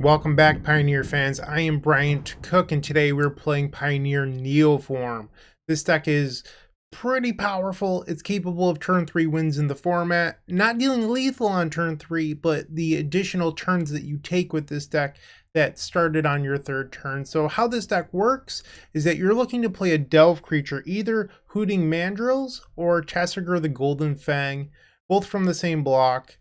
Welcome back, Pioneer fans. I am Bryant Cook, and today we're playing Pioneer Neoform. This deck is pretty powerful. It's capable of turn 3 wins in the format. Not dealing lethal on turn 3, but the additional turns that you take with this deck that started on your third turn. So how this deck works is that you're looking to play a Delve creature, either Hooting Mandrills or Tasigur the Golden Fang, both from the same block.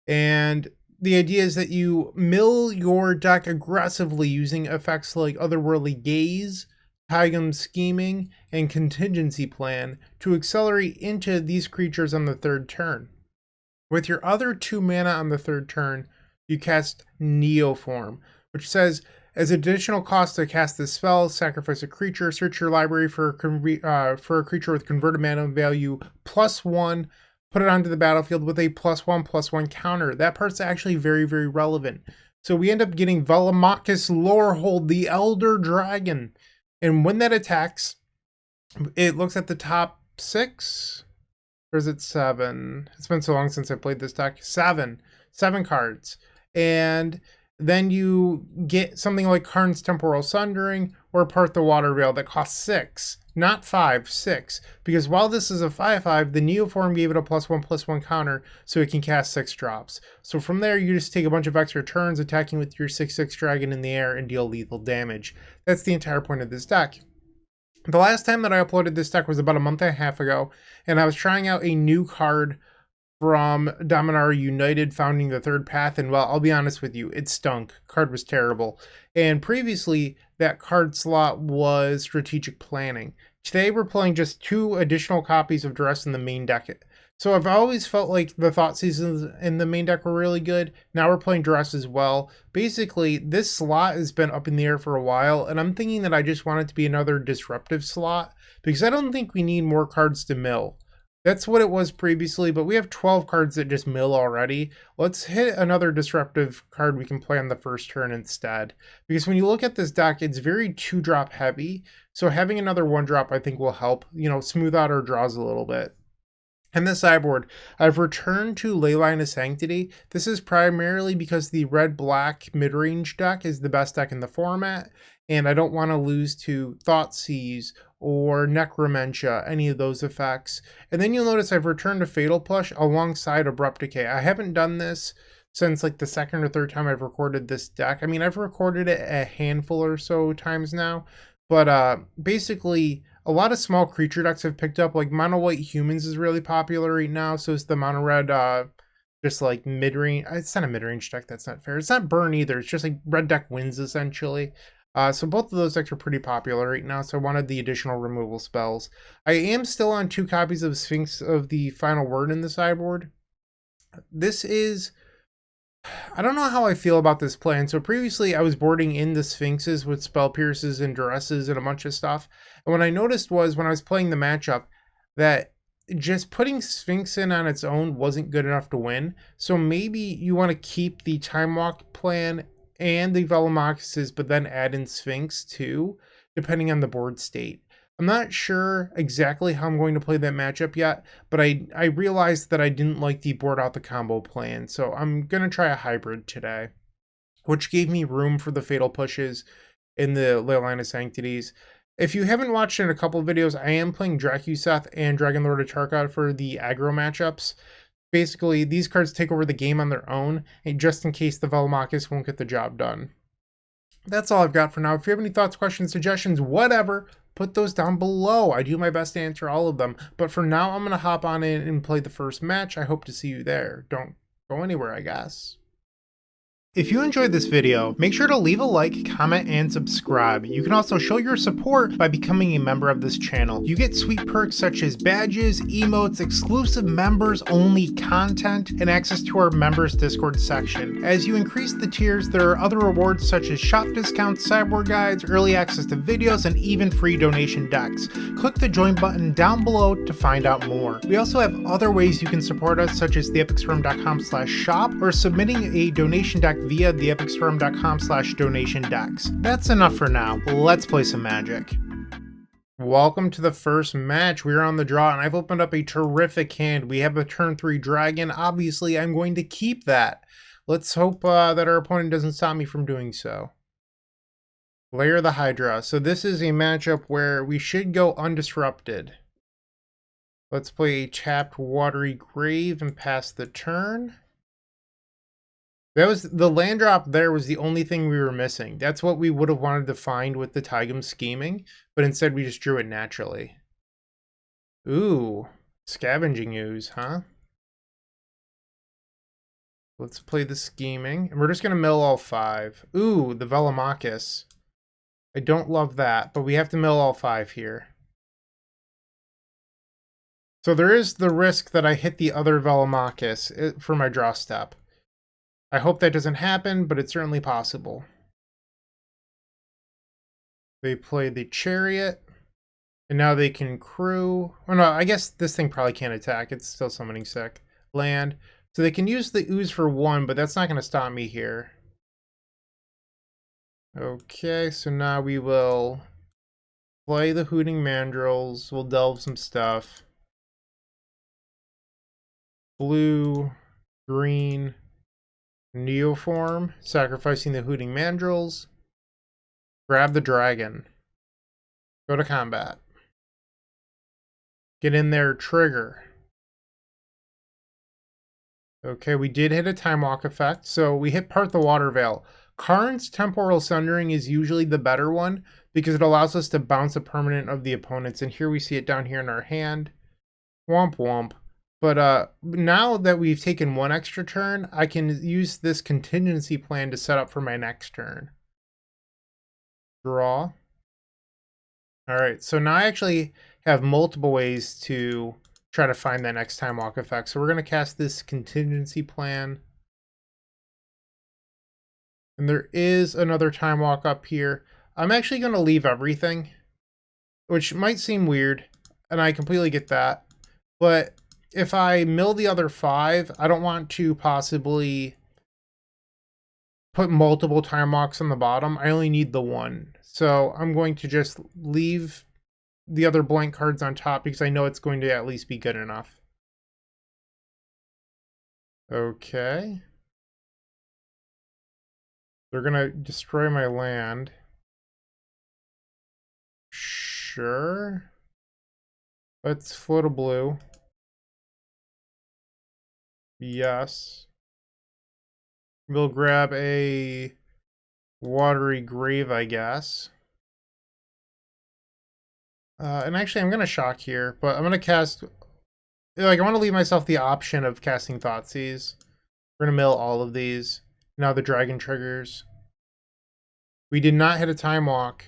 And the idea is that you mill your deck aggressively using effects like Otherworldly Gaze, Taigam Scheming, and Contingency Plan to accelerate into these creatures on the third turn. With your other 2 mana on the third turn, you cast Neoform, which says, as additional cost to cast this spell, sacrifice a creature, search your library for a creature with converted mana value +1, put it onto the battlefield with a +1/+1 counter. That part's actually very, very relevant. So we end up getting Velomachus Lorehold, the Elder Dragon. And when that attacks, it looks at the top 6, or is it 7? It's been so long since I played this deck. 7 cards. And then you get something like Karn's Temporal Sundering or part the Waterveil that costs 6, not 5, 6. Because while this is a 5/5, the Neoform gave it a +1/+1 counter, so it can cast 6 drops. So from there, you just take a bunch of extra turns attacking with your 6/6 dragon in the air and deal lethal damage. That's the entire point of this deck. The last time that I uploaded this deck was about a month and a half ago, and I was trying out a new card from Dominaria United, founding the third path, and well, I'll be honest with you, it stunk. Card was terrible. And previously, that card slot was strategic planning. Today, we're playing just 2 additional copies of Duress in the main deck. So I've always felt like the Thought Seasons in the main deck were really good. Now we're playing Duress as well. Basically, this slot has been up in the air for a while, and I'm thinking that I just want it to be another disruptive slot, because I don't think we need more cards to mill. That's what it was previously, but we have 12 cards that just mill already. Let's hit another disruptive card we can play on the first turn instead. Because when you look at this deck, it's very 2-drop heavy. So having another 1-drop I think will help, smooth out our draws a little bit. In the sideboard, I've returned to Leyline of Sanctity. This is primarily because the red-black mid-range deck is the best deck in the format, and I don't want to lose to Thoughtseize or Necromentia, any of those effects. And then you'll notice I've returned to Fatal Push alongside Abrupt Decay. I haven't done this since like the second or third time I've recorded this deck. I mean, I've recorded it a handful or so times now, but basically a lot of small creature decks have picked up, like Mono White Humans is really popular right now, so is the Mono Red, just like mid-range. It's not a mid-range deck, that's not fair. It's not Burn either, it's just like red deck wins essentially. So both of those decks are pretty popular right now, so I wanted the additional removal spells. I am still on 2 copies of Sphinx of the Final Word in the sideboard. This is, I don't know how I feel about this plan. So previously I was boarding in the Sphinxes with Spell Pierces and Duresses and a bunch of stuff. And what I noticed was when I was playing the matchup that just putting Sphinx in on its own wasn't good enough to win. So maybe you want to keep the Time Walk plan and the Velomachuses, but then add in Sphinx too, depending on the board state. I'm not sure exactly how I'm going to play that matchup yet, but I realized that I didn't like the board out the combo plan, so I'm going to try a hybrid today, which gave me room for the Fatal Pushes in the Leyline of Sanctities. If you haven't watched in a couple of videos, I am playing Dracuseth and Dragon Lord of Tarkov for the aggro matchups. Basically, these cards take over the game on their own, and just in case the Velomachus won't get the job done. That's all I've got for now. If you have any thoughts, questions, suggestions, whatever, put those down below. I do my best to answer all of them. But for now, I'm going to hop on in and play the first match. I hope to see you there. Don't go anywhere, I guess. If you enjoyed this video, make sure to leave a like, comment, and subscribe. You can also show your support by becoming a member of this channel. You get sweet perks such as badges, emotes, exclusive members-only content, and access to our members Discord section. As you increase the tiers, there are other rewards such as shop discounts, sideboard guides, early access to videos, and even free donation decks. Click the join button down below to find out more. We also have other ways you can support us, such as theepicstorm.com/shop or submitting a donation deck via theepicstorm.com/donation decks. That's enough for now. Let's play some Magic. Welcome to the first match. We're on the draw, and I've opened up a terrific hand. We have a turn 3 dragon. Obviously, I'm going to keep that. Let's hope that our opponent doesn't stop me from doing so. Lair the Hydra. So this is a matchup where we should go undisrupted. Let's play a tapped Watery Grave and pass the turn. That was the land drop there was the only thing we were missing. That's what we would have wanted to find with the Taigam scheming, but instead we just drew it naturally. Ooh, Scavenging Ooze, huh? Let's play the scheming, and we're just gonna mill all 5. Ooh, the Velomachus. I don't love that, but we have to mill all 5 here. So there is the risk that I hit the other Velomachus for my draw step. I hope that doesn't happen, but it's certainly possible. They play the Chariot, and now they can crew. Oh no, I guess this thing probably can't attack. It's still summoning sick. Land. So they can use the Ooze for 1, but that's not going to stop me here. Okay, so now we will play the Hooting Mandrills. We'll delve some stuff. Blue, green, Neoform, sacrificing the Hooting Mandrills. Grab the dragon. Go to combat. Get in there, trigger. Okay, we did hit a Time Walk effect, so we hit part the Waterveil. Karn's Temporal Sundering is usually the better one because it allows us to bounce a permanent of the opponents, and here we see it down here in our hand. Womp womp. But now that we've taken 1 extra turn, I can use this Contingency Plan to set up for my next turn. Draw. Alright, so now I actually have multiple ways to try to find that next Time Walk effect. So we're going to cast this Contingency Plan. And there is another Time Walk up here. I'm actually going to leave everything, which might seem weird, and I completely get that. But if I mill the other 5, I don't want to possibly put multiple Time Walks on the bottom. I only need the 1. So I'm going to just leave the other blank cards on top because I know it's going to at least be good enough. Okay. They're going to destroy my land. Sure. Let's float a blue. Yes. We'll grab a Watery Grave, I guess. And actually, I'm going to shock here, but I'm going to cast... Like, I want to leave myself the option of casting Thoughtseize. We're going to mill all of these. Now the dragon triggers. We did not hit a Time Walk.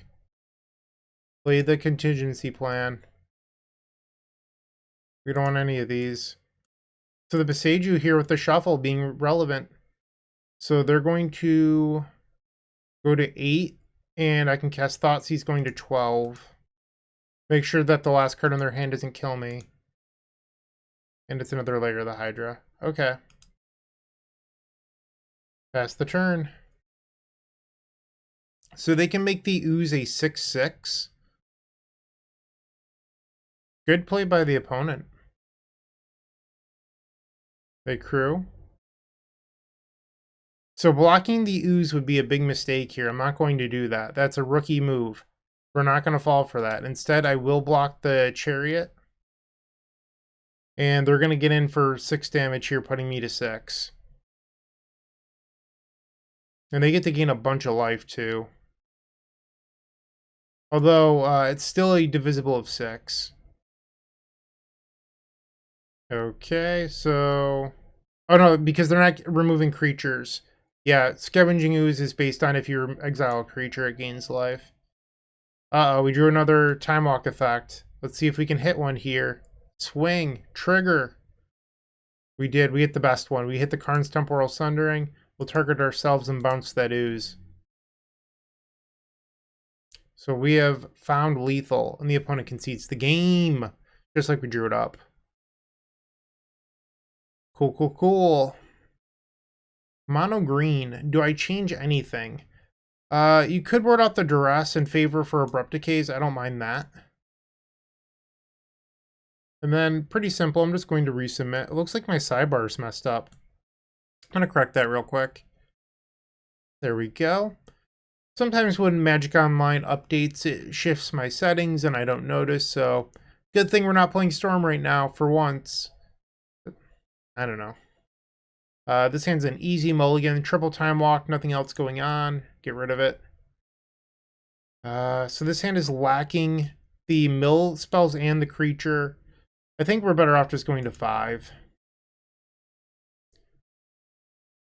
Play the Contingency Plan. We don't want any of these. So the Beseiju here with the shuffle being relevant. So they're going to go to 8, and I can cast Thoughtseize going to 12. Make sure that the last card in their hand doesn't kill me. And it's another Lair of the Hydra. Okay. Pass the turn. So they can make the Ooze a 6/6. Good play by the opponent. They crew. So blocking the Ooze would be a big mistake here. I'm not going to do that. That's a rookie move. We're not going to fall for that. Instead, I will block the Chariot. And they're going to get in for 6 damage here, putting me to 6. And they get to gain a bunch of life, too. Although, it's still a divisible of 6. Okay, so... Oh, no, because they're not removing creatures. Yeah, Scavenging Ooze is based on if you exile a creature, it gains life. Uh-oh, we drew another Time Walk effect. Let's see if we can hit one here. Swing. Trigger. We did. We hit the best one. We hit the Karn's Temporal Sundering. We'll target ourselves and bounce that Ooze. So we have found lethal, and the opponent concedes the game, just like we drew it up. Cool, cool, cool. Mono green. Do I change anything? You could board out the Duress in favor for Abrupt Decays. I don't mind that. And then, pretty simple, I'm just going to resubmit. It looks like my sidebar is messed up. I'm gonna correct that real quick. There we go. Sometimes when Magic Online updates, it shifts my settings and I don't notice, so good thing we're not playing Storm right now for once. I don't know. This hand's an easy mulligan, triple time walk, nothing else going on. Get rid of it. So this hand is lacking the mill spells and the creature. I think we're better off just going to 5.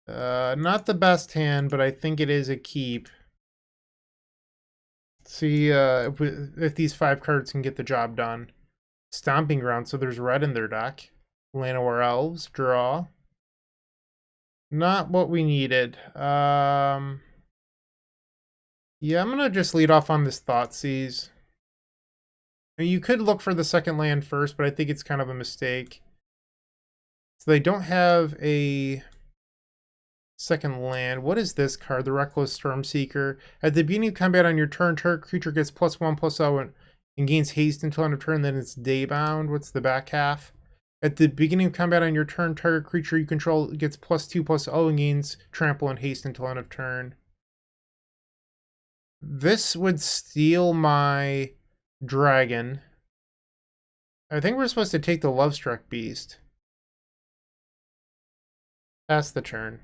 Not the best hand, but I think it is a keep. See if these 5 cards can get the job done. Stomping Ground, so there's red in their deck. Llanowar Elves, draw. Not what we needed. Yeah, I'm gonna just lead off on this Thoughtseize. I mean, you could look for the second land first, but I think it's kind of a mistake. So they don't have a second land. What is this card? The Reckless Stormseeker. At the beginning of combat on your turn, target creature gets +1/+0 and gains haste until end of turn, then it's daybound. What's the back half? At the beginning of combat on your turn, target creature you control gets +2/+0 and gains trample and haste until end of turn. This would steal my dragon. I think we're supposed to take the Lovestruck Beast. Pass the turn.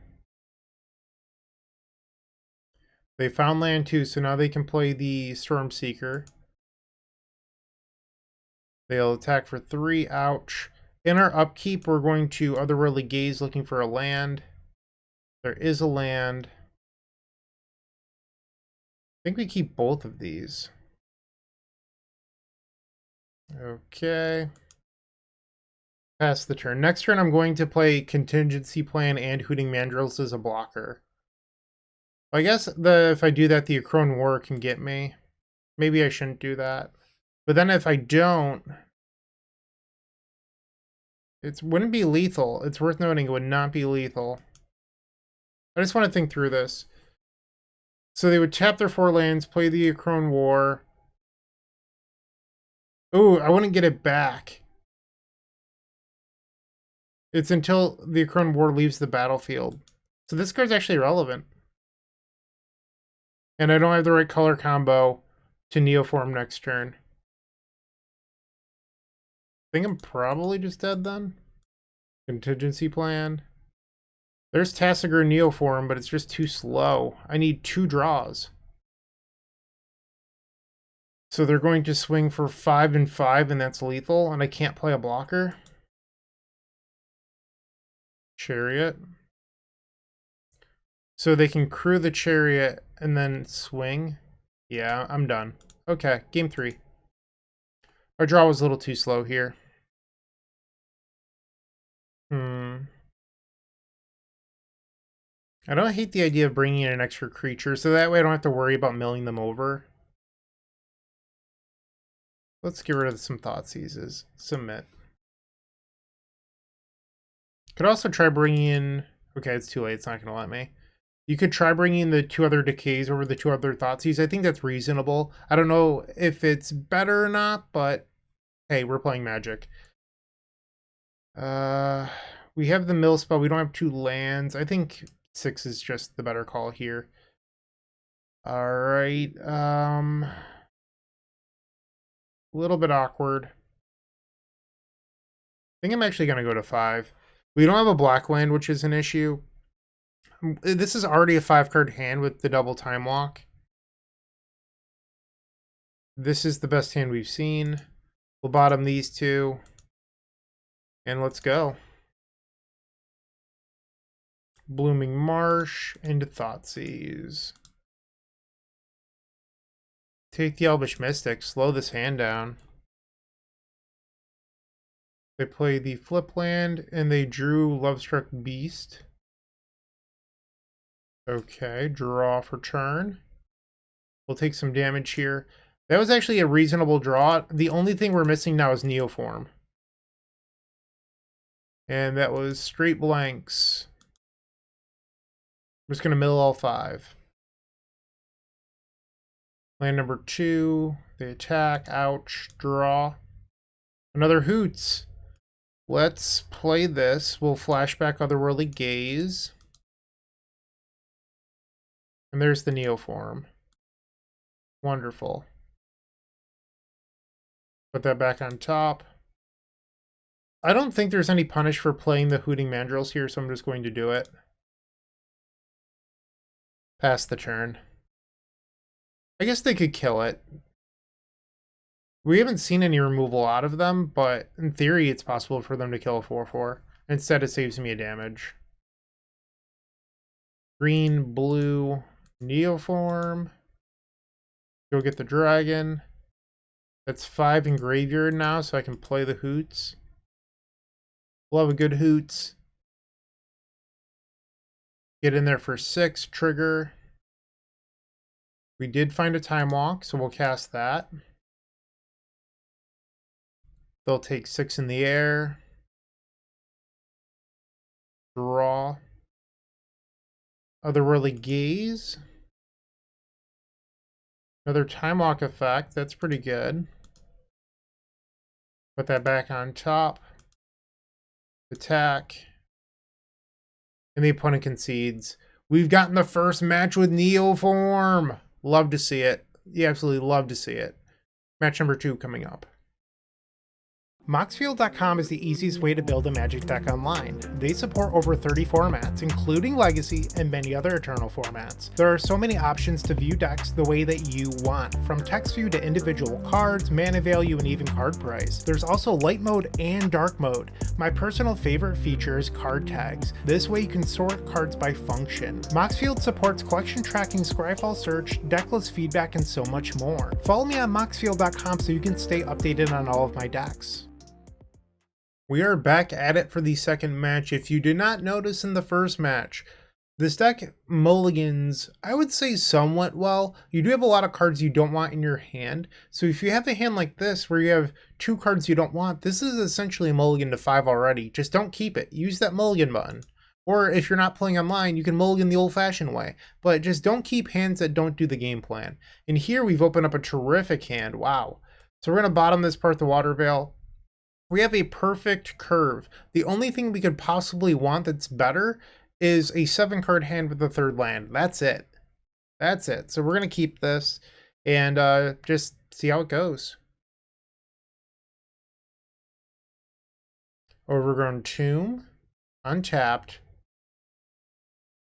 They found land too, so now they can play the Stormseeker. They'll attack for 3. Ouch. In our upkeep, we're going to Otherworldly Gaze looking for a land. There is a land. I think we keep both of these. Okay. Pass the turn. Next turn, I'm going to play Contingency Plan and Hooting Mandrills as a blocker. I guess if I do that, the Akron War can get me. Maybe I shouldn't do that. But then if I don't, it wouldn't be lethal. It's worth noting it would not be lethal. I just want to think through this. So they would tap their 4 lands, play the Akron War. Oh, I wouldn't get it back. It's until the Akron War leaves the battlefield. So this card's actually relevant. And I don't have the right color combo to Neoform next turn. I think I'm probably just dead then. Contingency Plan. There's Tasigur Neoform, but it's just too slow. I need 2 draws. So they're going to swing for 5 and 5, and that's lethal, and I can't play a blocker. Chariot. So they can crew the Chariot and then swing. Yeah, I'm done. Okay, game 3. Our draw was a little too slow here. I don't hate the idea of bringing in an extra creature, so that way I don't have to worry about milling them over. Let's get rid of some Thoughtseizes. Submit. Could also try bringing in... Okay, it's too late. It's not going to let me. You could try bringing the 2 other Decays over the 2 other Thoughtseizes. I think that's reasonable. I don't know if it's better or not, but hey, we're playing Magic. We have the mill spell. We don't have 2 lands. I think 6 is just the better call here. All right. A little bit awkward. I think I'm actually going to go to 5. We don't have a black land, which is an issue. This is already a 5-card hand with the double time walk. This is the best hand we've seen. We'll bottom these 2. And let's go. Blooming Marsh into Thoughtseize. Take the Elvish Mystic. Slow this hand down. They play the flip land, and they drew Lovestruck Beast. Okay, draw for turn. We'll take some damage here. That was actually a reasonable draw. The only thing we're missing now is Neoform. And that was straight blanks. I'm just going to mill all 5. Land number 2. They attack. Ouch. Draw. Another Hoots. Let's play this. We'll flashback Otherworldly Gaze. And there's the Neoform. Wonderful. Put that back on top. I don't think there's any punish for playing the Hooting Mandrills here, so I'm just going to do it. Pass the turn. I guess they could kill it. We haven't seen any removal out of them, but in theory it's possible for them to kill a 4/4. Instead it saves me a damage. Green, blue, Neoform. Go get the dragon. That's 5 in graveyard now, so I can play the Hoots. Love a good Hoots. Get in there for 6, trigger. We did find a Time Walk, so we'll cast that. They'll take 6 in the air. Draw. Otherworldly Gaze. Another Time Walk effect. That's pretty good. Put that back on top. Attack. And the opponent concedes. We've gotten the first match with Neoform. Love to see it. You absolutely love to see it. Match number 2 coming up. Moxfield.com is the easiest way to build a Magic deck online. They support over 30 formats, including Legacy and many other Eternal formats. There are so many options to view decks the way that you want, from text view to individual cards, mana value, and even card price. There's also light mode and dark mode. My personal favorite feature is card tags. This way you can sort cards by function. Moxfield supports collection tracking, Scryfall search, decklist feedback, and so much more. Follow me on Moxfield.com so you can stay updated on all of my decks. We are back at it for the second match. If you did not notice in the first match, this deck mulligans, I would say somewhat well. You do have a lot of cards you don't want in your hand. So if you have a hand like this where you have 2 cards you don't want, this is essentially a mulligan to 5 already. Just don't keep it. Use that mulligan button. Or if you're not playing online, you can mulligan the old-fashioned way. But just don't keep hands that don't do the game plan. And here we've opened up a terrific hand. Wow. So we're going to bottom this part, the Waterveil. We have a perfect curve. The only thing we could possibly want that's better is a 7-card hand with a 3rd land. That's it. That's it. So we're going to keep this and just see how it goes. Overgrown Tomb. Untapped.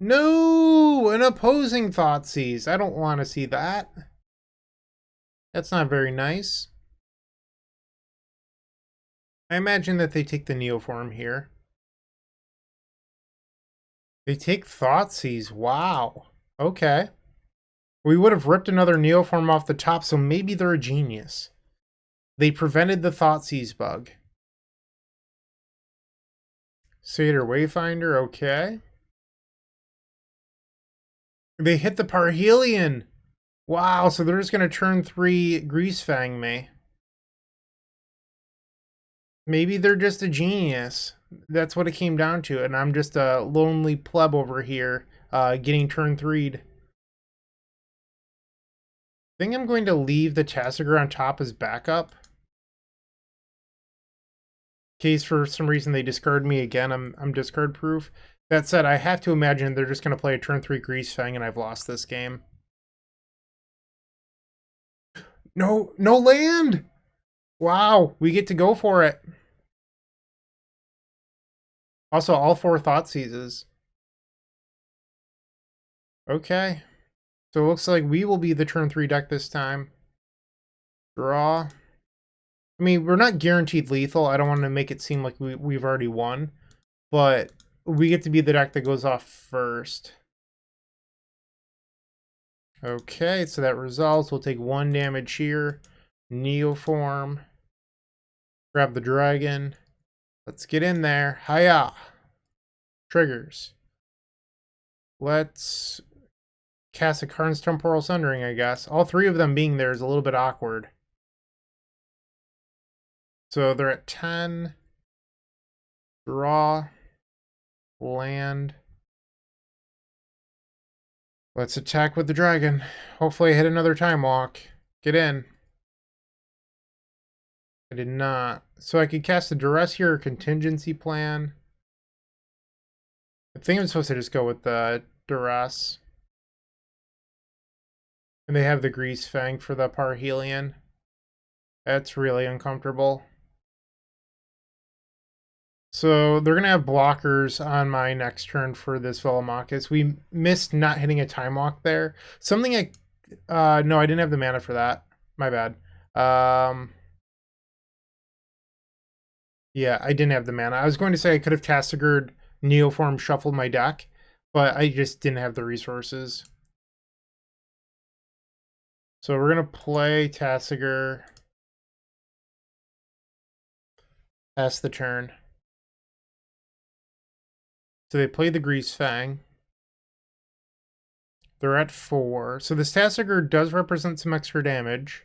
No! An opposing Thoughtseize. I don't want to see that. That's not very nice. I imagine that they take the Neoform here. They take Thoughtseize. Wow. Okay. We would have ripped another Neoform off the top, so maybe they're a genius. They prevented the Thoughtseize bug. Satyr Wayfinder, okay. They hit the Parhelion. Wow, so they're just going to turn 3 Greasefang me. Maybe they're just a genius. That's what it came down to, and I'm just a lonely pleb over here getting turn 3'd. I think I'm going to leave the Tasigur on top as backup. In case for some reason they discard me again, I'm discard proof. That said, I have to imagine they're just going to play a turn 3 Greasefang and I've lost this game. No land! Wow, we get to go for it. Also, all 4 Thoughtseizes. Okay. So it looks like we will be the turn 3 deck this time. Draw. I mean, we're not guaranteed lethal. I don't want to make it seem like we've already won. But we get to be the deck that goes off first. Okay, so that resolves. We'll take 1 damage here. Neoform. Grab the dragon. Let's get in there. Hiya! Triggers. Let's cast a Karn's Temporal Sundering, I guess. All 3 of them being there is a little bit awkward. So they're at 10. Draw. Land. Let's attack with the dragon. Hopefully I hit another Time Walk. Get in. I did not. So I could cast a Duress here or Contingency Plan. I think I'm supposed to just go with the Duress. And they have the Greasefang for the Parhelion. That's really uncomfortable. So they're going to have blockers on my next turn for this Velomachus. We missed not hitting a Time Walk there. Something no, I didn't have the mana for that. My bad. Yeah, I didn't have the mana. I was going to say I could have Tasigured Neoform shuffled my deck, but I just didn't have the resources. So we're going to play Tasigur. Pass the turn. So they play the Greasefang. They're at 4. So this Tasigur does represent some extra damage.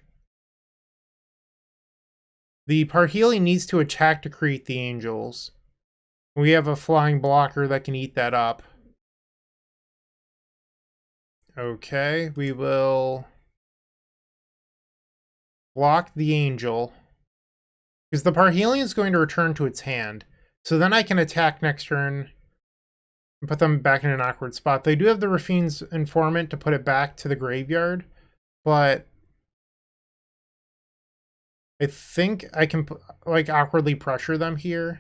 The Parhelion needs to attack to create the angels. We have a flying blocker that can eat that up. Okay, we will block the angel. Because the Parhelion is going to return to its hand. So then I can attack next turn and put them back in an awkward spot. They do have the Rafine's Informant to put it back to the graveyard, but I think I can like awkwardly pressure them here.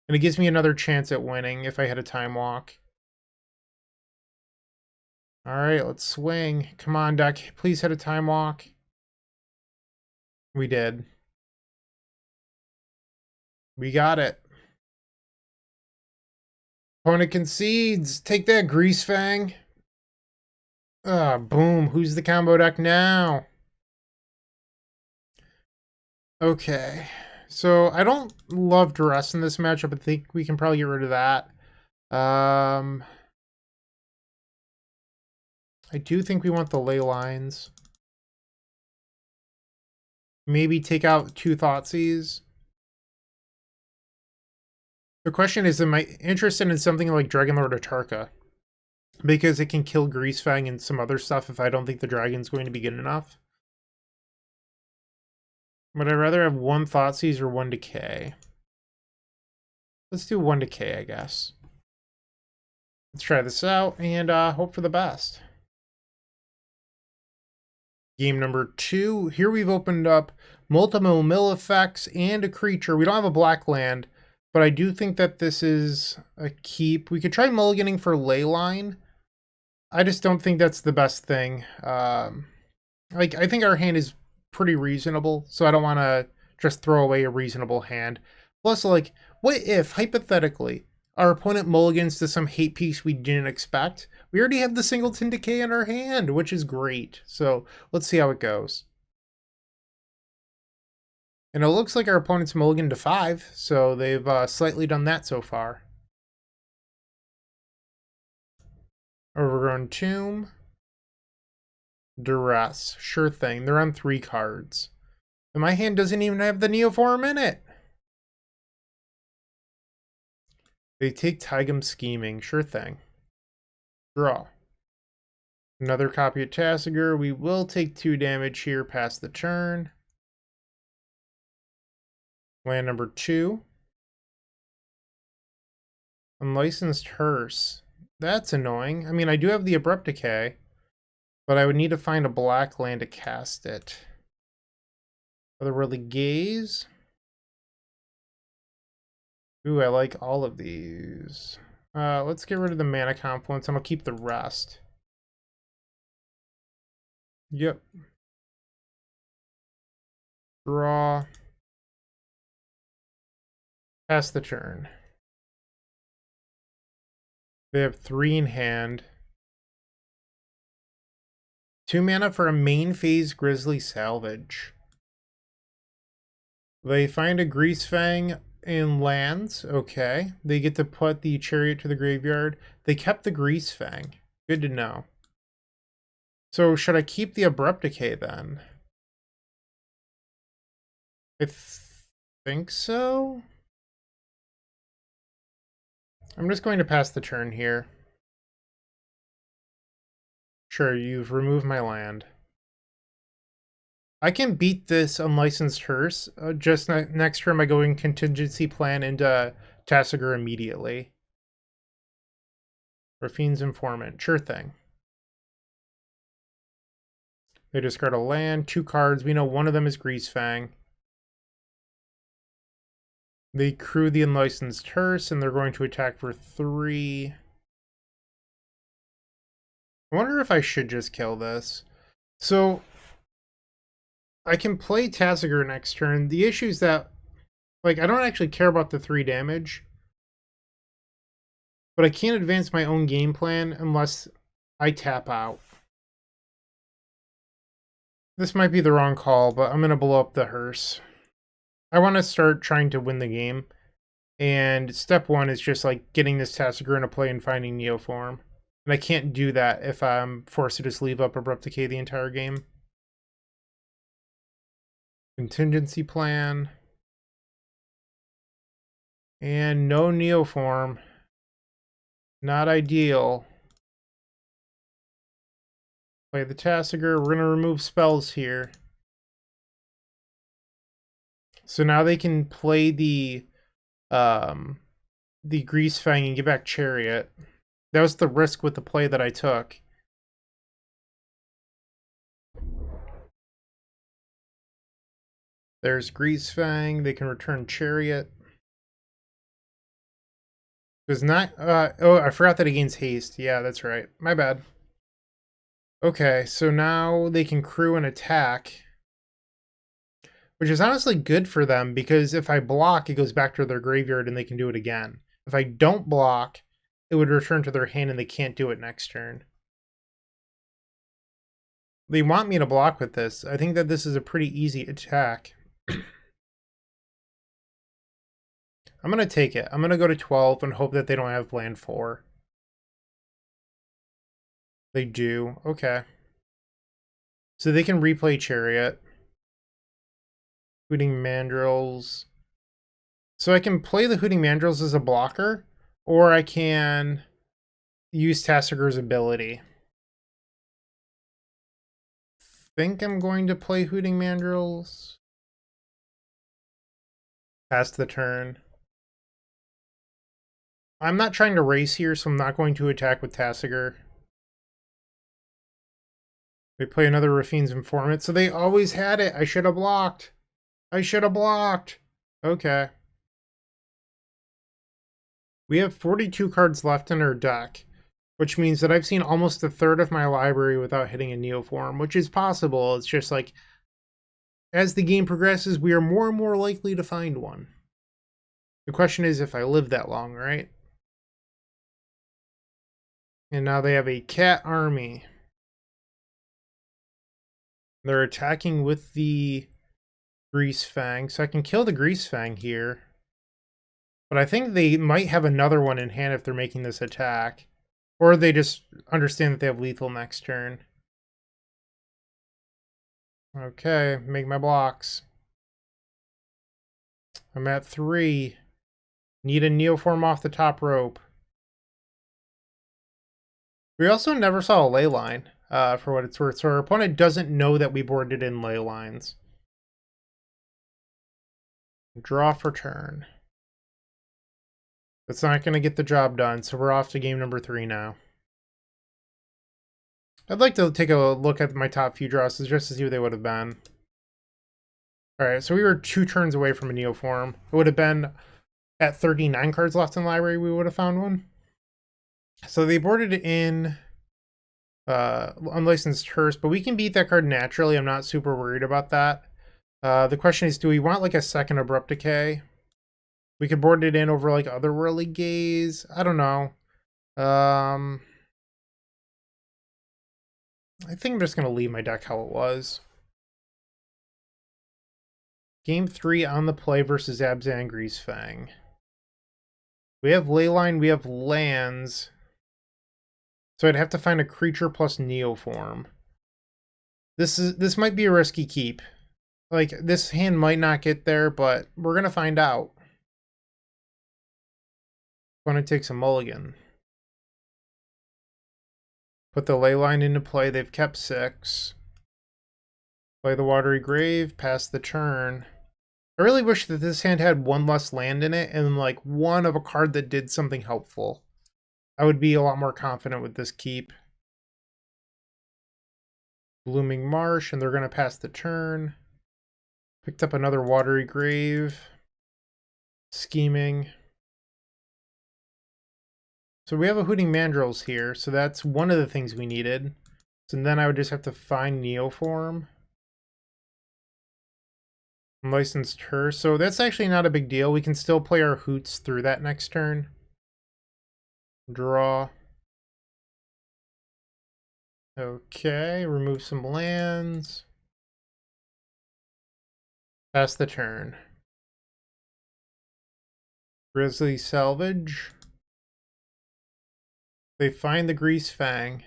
And it gives me another chance at winning if I hit a Time Walk. Alright, let's swing. Come on, deck. Please hit a Time Walk. We did. We got it. Opponent concedes. Take that, Greasefang. Ah, boom. Who's the combo deck now? Okay. So I don't love Duress in this matchup. I think we can probably get rid of that. I do think we want the ley lines. Maybe take out 2 Thoughtseize. The question is, am I interested in something like Dragonlord Atarka? Because it can kill Greasefang and some other stuff if I don't think the dragon's going to be good enough. Would I rather have 1 Thoughtseize or 1 Decay? Let's do 1 Decay, I guess. Let's try this out and hope for the best. Game number 2. Here we've opened up multiple mill effects and a creature. We don't have a black land, but I do think that this is a keep. We could try mulliganing for Leyline. I just don't think that's the best thing. Like, I think our hand is pretty reasonable, so I don't want to just throw away a reasonable hand. Plus, like, what if, hypothetically, our opponent mulligans to some hate piece we didn't expect? We already have the Singleton Decay in our hand, which is great. So let's see how it goes. And it looks like our opponent's mulligan to 5, so they've slightly done that so far. Overgrown Tomb. Duress. Sure thing. They're on 3 cards. And my hand doesn't even have the Neoform in it. They take Taigam Scheming. Sure thing. Draw. Another copy of Tasigur. We will take 2 damage here past the turn. Land number 2. Unlicensed Hearse. That's annoying. I mean, I do have the Abrupt Decay, but I would need to find a black land to cast it. Otherworldly Gaze. Ooh, I like all of these. Let's get rid of the Mana Confluence, and I'll keep the rest. Yep. Draw. Pass the turn. They have 3 in hand. 2 mana for a main phase Grizzly Salvage. They find a Greasefang in lands. Okay. They get to put the Chariot to the graveyard. They kept the Greasefang. Good to know. So should I keep the Abrupt Decay then? I think so. I'm just going to pass the turn here. Sure, you've removed my land. I can beat this Unlicensed Hearse. Just next turn I go in Contingency Plan into Tasigur immediately. Rafine's Informant. Sure thing. They discard a land, 2 cards. We know one of them is Greasefang. They crew the Unlicensed Hearse, and they're going to attack for 3. I wonder if I should just kill this. So, I can play Tasigur next turn. The issue is that, like, I don't actually care about the 3 damage. But I can't advance my own game plan unless I tap out. This might be the wrong call, but I'm going to blow up the hearse. I want to start trying to win the game. And step 1 is just like getting this Tasigur into play and finding Neoform. And I can't do that if I'm forced to just leave up Abrupt Decay the entire game. Contingency Plan. And no Neoform. Not ideal. Play the Tasigur. We're going to remove spells here. So now they can play the Greasefang and get back Chariot. That was the risk with the play that I took. There's Greasefang. They can return Chariot. Does not... oh, I forgot that it gains haste. Yeah, that's right. My bad. Okay, so now they can crew and attack. Which is honestly good for them, because if I block, it goes back to their graveyard and they can do it again. If I don't block, it would return to their hand and they can't do it next turn. They want me to block with this. I think that this is a pretty easy attack. I'm going to take it. I'm going to go to 12 and hope that they don't have land 4. They do. Okay. So they can replay Chariot. Hooting Mandrills. So I can play the Hooting Mandrills as a blocker, or I can use Tasigur's ability. Think I'm going to play Hooting Mandrills. Pass the turn. I'm not trying to race here, so I'm not going to attack with Tasigur. They play another Raffine's Informant, so they always had it. I should have blocked. I should have blocked. Okay. We have 42 cards left in our deck, which means that I've seen almost a third of my library without hitting a Neoform, which is possible. It's just like, as the game progresses, we are more and more likely to find one. The question is if I live that long, right? And now they have a cat army. They're attacking with the Greasefang, so I can kill the Greasefang here. But I think they might have another one in hand if they're making this attack. Or they just understand that they have lethal next turn. Okay, make my blocks. I'm at 3. Need a Neoform off the top rope. We also never saw a ley line, for what it's worth. So our opponent doesn't know that we boarded in ley lines. Draw for turn. That's not going to get the job done, so we're off to game number 3 now. I'd like to take a look at my top few draws just to see what they would have been. Alright, so we were 2 turns away from a Neoform. It would have been at 39 cards left in the library, we would have found one. So they boarded in Unlicensed Hearse, but we can beat that card naturally. I'm not super worried about that. The question is, do we want like a second Abrupt Decay? We could board it in over like Otherworldly Gaze. I don't know. I think I'm just going to leave my deck how it was. Game 3 on the play versus Abzan Greasefang. We have Leyline, we have lands. So I'd have to find a creature plus Neoform. This might be a risky keep. Like, this hand might not get there, but we're going to find out. I'm going to take some mulligan. Put the Leyline into play. They've kept 6. Play the Watery Grave, pass the turn. I really wish that this hand had 1 less land in it and like 1 of a card that did something helpful. I would be a lot more confident with this keep. Blooming Marsh, and they're going to pass the turn. Picked up another Watery Grave. Scheming. So we have a Hooting Mandrills here, so that's one of the things we needed. So then I would just have to find Neoform. Licensed her, so that's actually not a big deal. We can still play our Hoots through that next turn. Draw. Okay, remove some lands. Pass the turn. Grizzly Salvage. They find the Greasefang,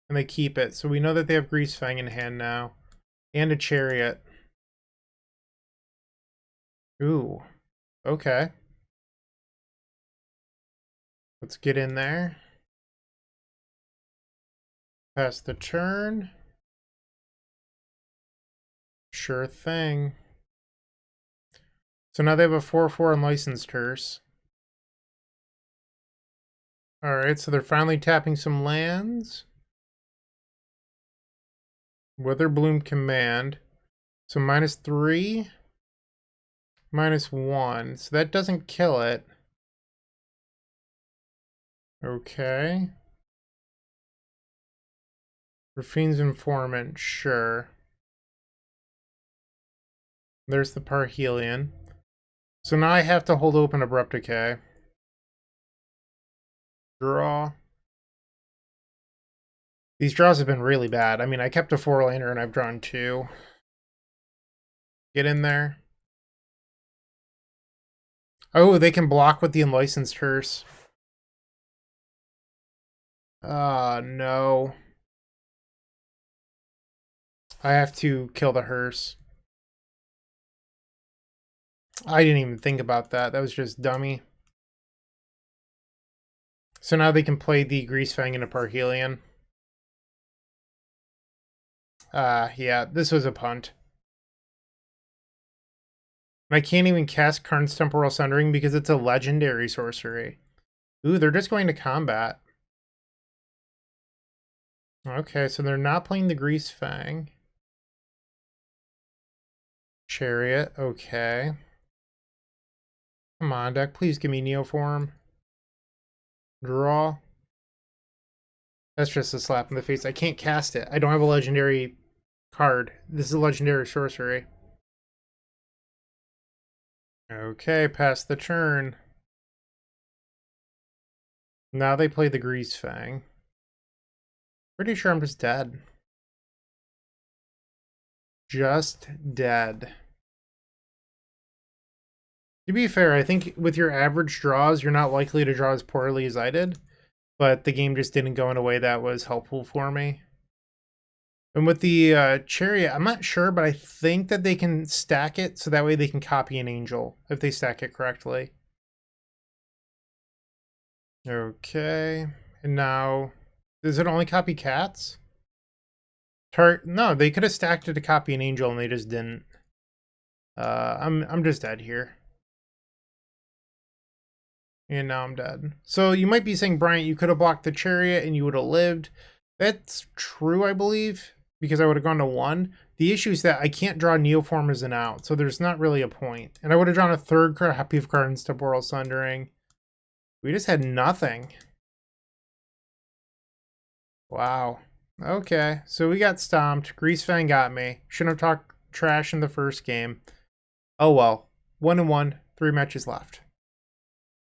and they keep it. So we know that they have Greasefang in hand now. And a Chariot. Ooh, okay. Let's get in there. Pass the turn. Sure thing. So now they have a 4/4 unlicensed Hearse. Alright, so they're finally tapping some lands. Witherbloom Command. So -3, -1. So that doesn't kill it. Okay. Raffine's Informant, sure. There's the Parhelion. So now I have to hold open Abrupt Decay. Draw. These draws have been really bad. I mean, I kept a 4-laner and I've drawn 2. Get in there. Oh, they can block with the Unlicensed Hearse. No. I have to kill the Hearse. I didn't even think about that. That was just dummy. So now they can play the Greasefang and a Parhelion. Yeah, this was a punt. I can't even cast Karn's Temporal Sundering because it's a legendary sorcery. Ooh, they're just going to combat. Okay, so they're not playing the Greasefang. Chariot, okay. Come on, deck, please give me Neoform. Draw. That's just a slap in the face. I can't cast it. I don't have a legendary card. This is a legendary sorcery. Okay, pass the turn. Now they play the Greasefang. Pretty sure I'm just dead. Just dead. To be fair, I think with your average draws, you're not likely to draw as poorly as I did. But the game just didn't go in a way that was helpful for me. And with the Chariot, I'm not sure, but I think that they can stack it so that way they can copy an Angel if they stack it correctly. Okay. And now, does it only copy cats? No, they could have stacked it to copy an Angel and they just didn't. I'm just dead here. And now I'm dead. So you might be saying, Bryant, you could have blocked the Chariot and you would have lived. That's true, I believe, because I would have gone to 1. The issue is that I can't draw Neoform as an out, so there's not really a point. And I would have drawn a 3rd copy of Karn's Temporal Sundering. We just had nothing. Wow. Okay, so we got stomped. Greasefang got me. Shouldn't have talked trash in the first game. Oh well. 1-1, 3 matches left.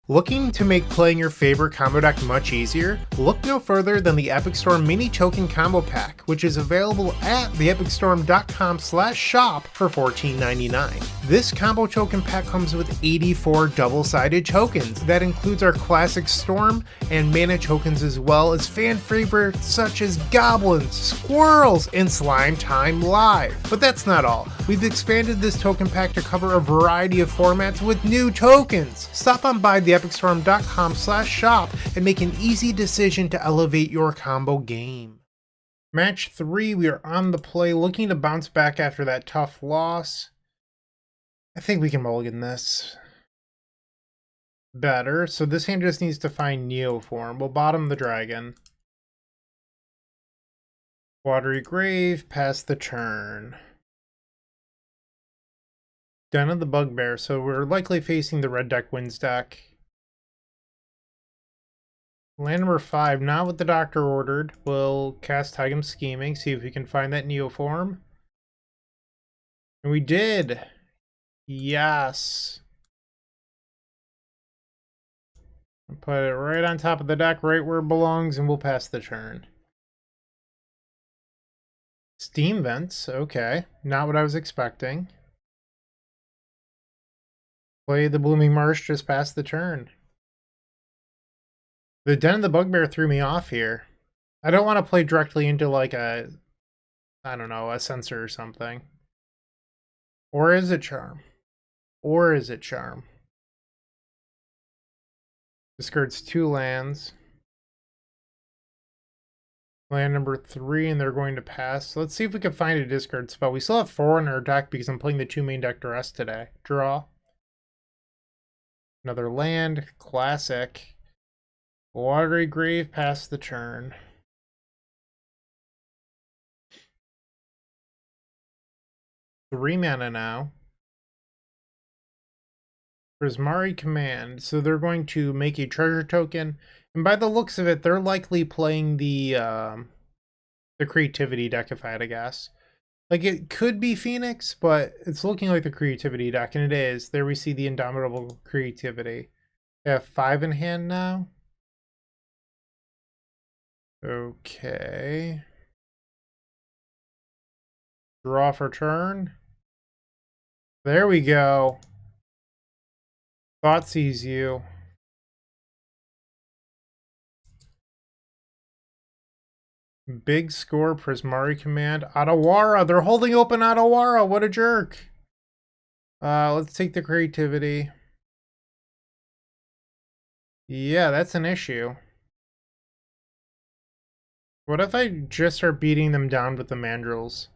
Looking to make playing your favorite combo deck much easier? Look no further than the Epic Storm Mini Token Combo Pack, which is available at theepicstorm.com/shop for $14.99. This combo token pack comes with 84 double-sided tokens. That includes our classic Storm and Mana tokens, as well as fan favorites such as Goblins, Squirrels, and Slime Time Live. But that's not all. We've expanded this token pack to cover a variety of formats with new tokens. Stop on by theepicstorm.com/shop and make an easy decision to elevate your combo game. Match 3, we are on the play, looking to bounce back after that tough loss. I think we can mulligan this better. So this hand just needs to find Neoform. We'll bottom the dragon. Watery Grave, pass the turn. Den of the Bugbear, so we're likely facing the red deck wins deck. Land number 5, not what the doctor ordered. We'll cast Taigam Scheming, see if we can find that Neoform. And we did! Yes! Put it right on top of the deck, right where it belongs, and we'll pass the turn. Steam Vents, okay. Not what I was expecting. Play the Blooming Marsh, just pass the turn. The Den of the Bugbear threw me off here. I don't want to play directly into like a, I don't know, a sensor or something. Or is it Charm? Or is it Charm? Discards 2 lands. Land number 3, and they're going to pass. So let's see if we can find a discard spell. We still have 4 in our deck because I'm playing the 2 main deck duress today. Draw. Another land. Classic. Watery Grave, pass the turn. Three mana now. Prismari Command. So they're going to make a treasure token. And by the looks of it, they're likely playing the creativity deck, if I had to guess. Like, it could be Phoenix, but it's looking like the creativity deck, and it is. There we see the Indomitable Creativity. They have 5 in hand now. Okay. Draw for turn. There we go. Thought sees you. Big score, Prismari Command. Otawara. They're holding open Otawara. What a jerk. Let's take the creativity. Yeah, that's an issue. What if I just start beating them down with the mandrills?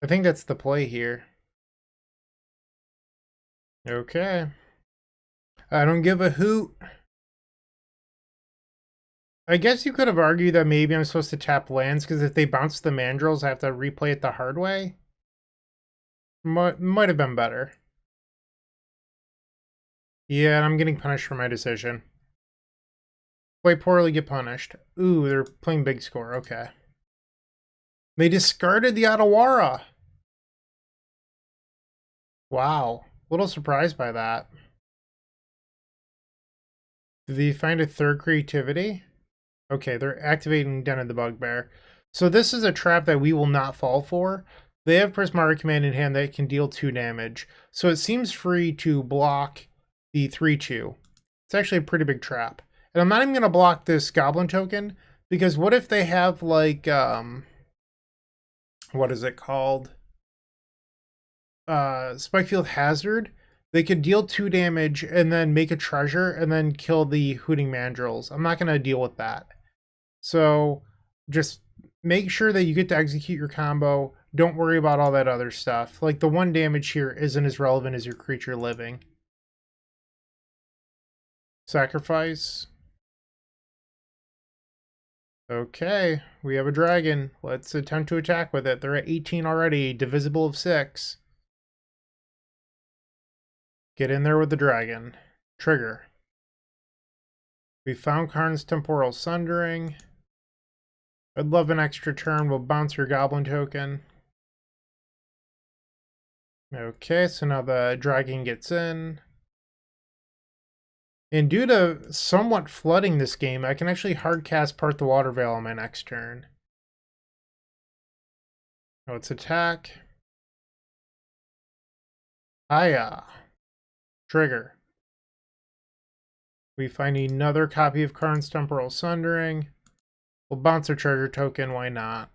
I think that's the play here. Okay. I don't give a hoot. I guess you could have argued that maybe I'm supposed to tap lands, because if they bounce the mandrills, I have to replay it the hard way. Might have been better. Yeah, and I'm getting punished for my decision. Play poorly, get punished. Ooh, they're playing big score. Okay. They discarded the Otawara. Wow. A little surprised by that. Did they find a third creativity? Okay, they're activating Den of the Bugbear. So this is a trap that we will not fall for. They have Prismari Command in hand that can deal 2 damage. So it seems free to block the 3/2. It's actually a pretty big trap. And I'm not even going to block this Goblin token, because what if they have like, what is it called? Spikefield Hazard. They could deal 2 damage and then make a treasure and then kill the Hooting Mandrills. I'm not going to deal with that. So just make sure that you get to execute your combo. Don't worry about all that other stuff. Like, the 1 damage here isn't as relevant as your creature living. Sacrifice. Okay, we have a dragon. Let's attempt to attack with it. They're at 18 already, divisible of 6. Get in there with the dragon. Trigger. We found Karn's Temporal Sundering. I'd love an extra turn. We'll bounce your Goblin token. Okay, so now the dragon gets in. And due to somewhat flooding this game, I can actually hardcast Part the Waterveil on my next turn. Oh, it's attack. Hiya. Trigger. We find another copy of Karn's Temporal Sundering. We'll bounce their treasure token, why not?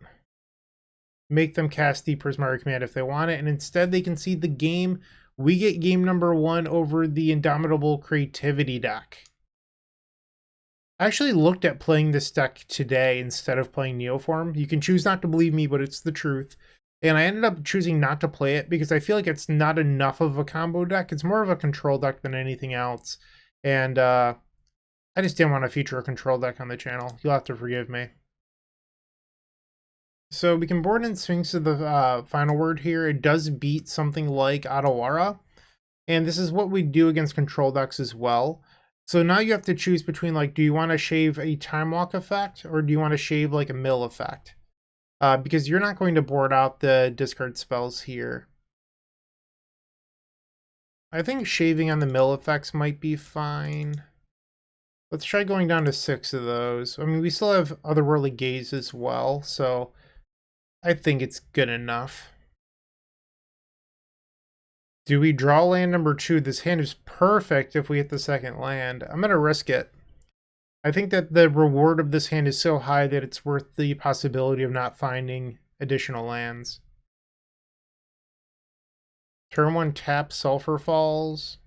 Make them cast the Prismari Command if they want it, and instead they concede the game. We get game number 1 over the Indomitable Creativity deck. I actually looked at playing this deck today instead of playing Neoform. You can choose not to believe me, but it's the truth. And I ended up choosing not to play it because I feel like it's not enough of a combo deck. It's more of a control deck than anything else. And I just didn't want to feature a control deck on the channel. You'll have to forgive me. So we can board in Sphinx of the final word here. It does beat something like Otawara. And this is what we do against control decks as well. So now you have to choose between, like, do you want to shave a time walk effect or do you want to shave like a mill effect? Because you're not going to board out the discard spells here. I think shaving on the mill effects might be fine. Let's try going down to 6 of those. I mean, we still have Otherworldly Gaze as well, so I think it's good enough. Do we draw land number 2? This hand is perfect if we hit the second land. I'm going to risk it. I think that the reward of this hand is so high that it's worth the possibility of not finding additional lands. Turn 1 tap, Sulfur Falls.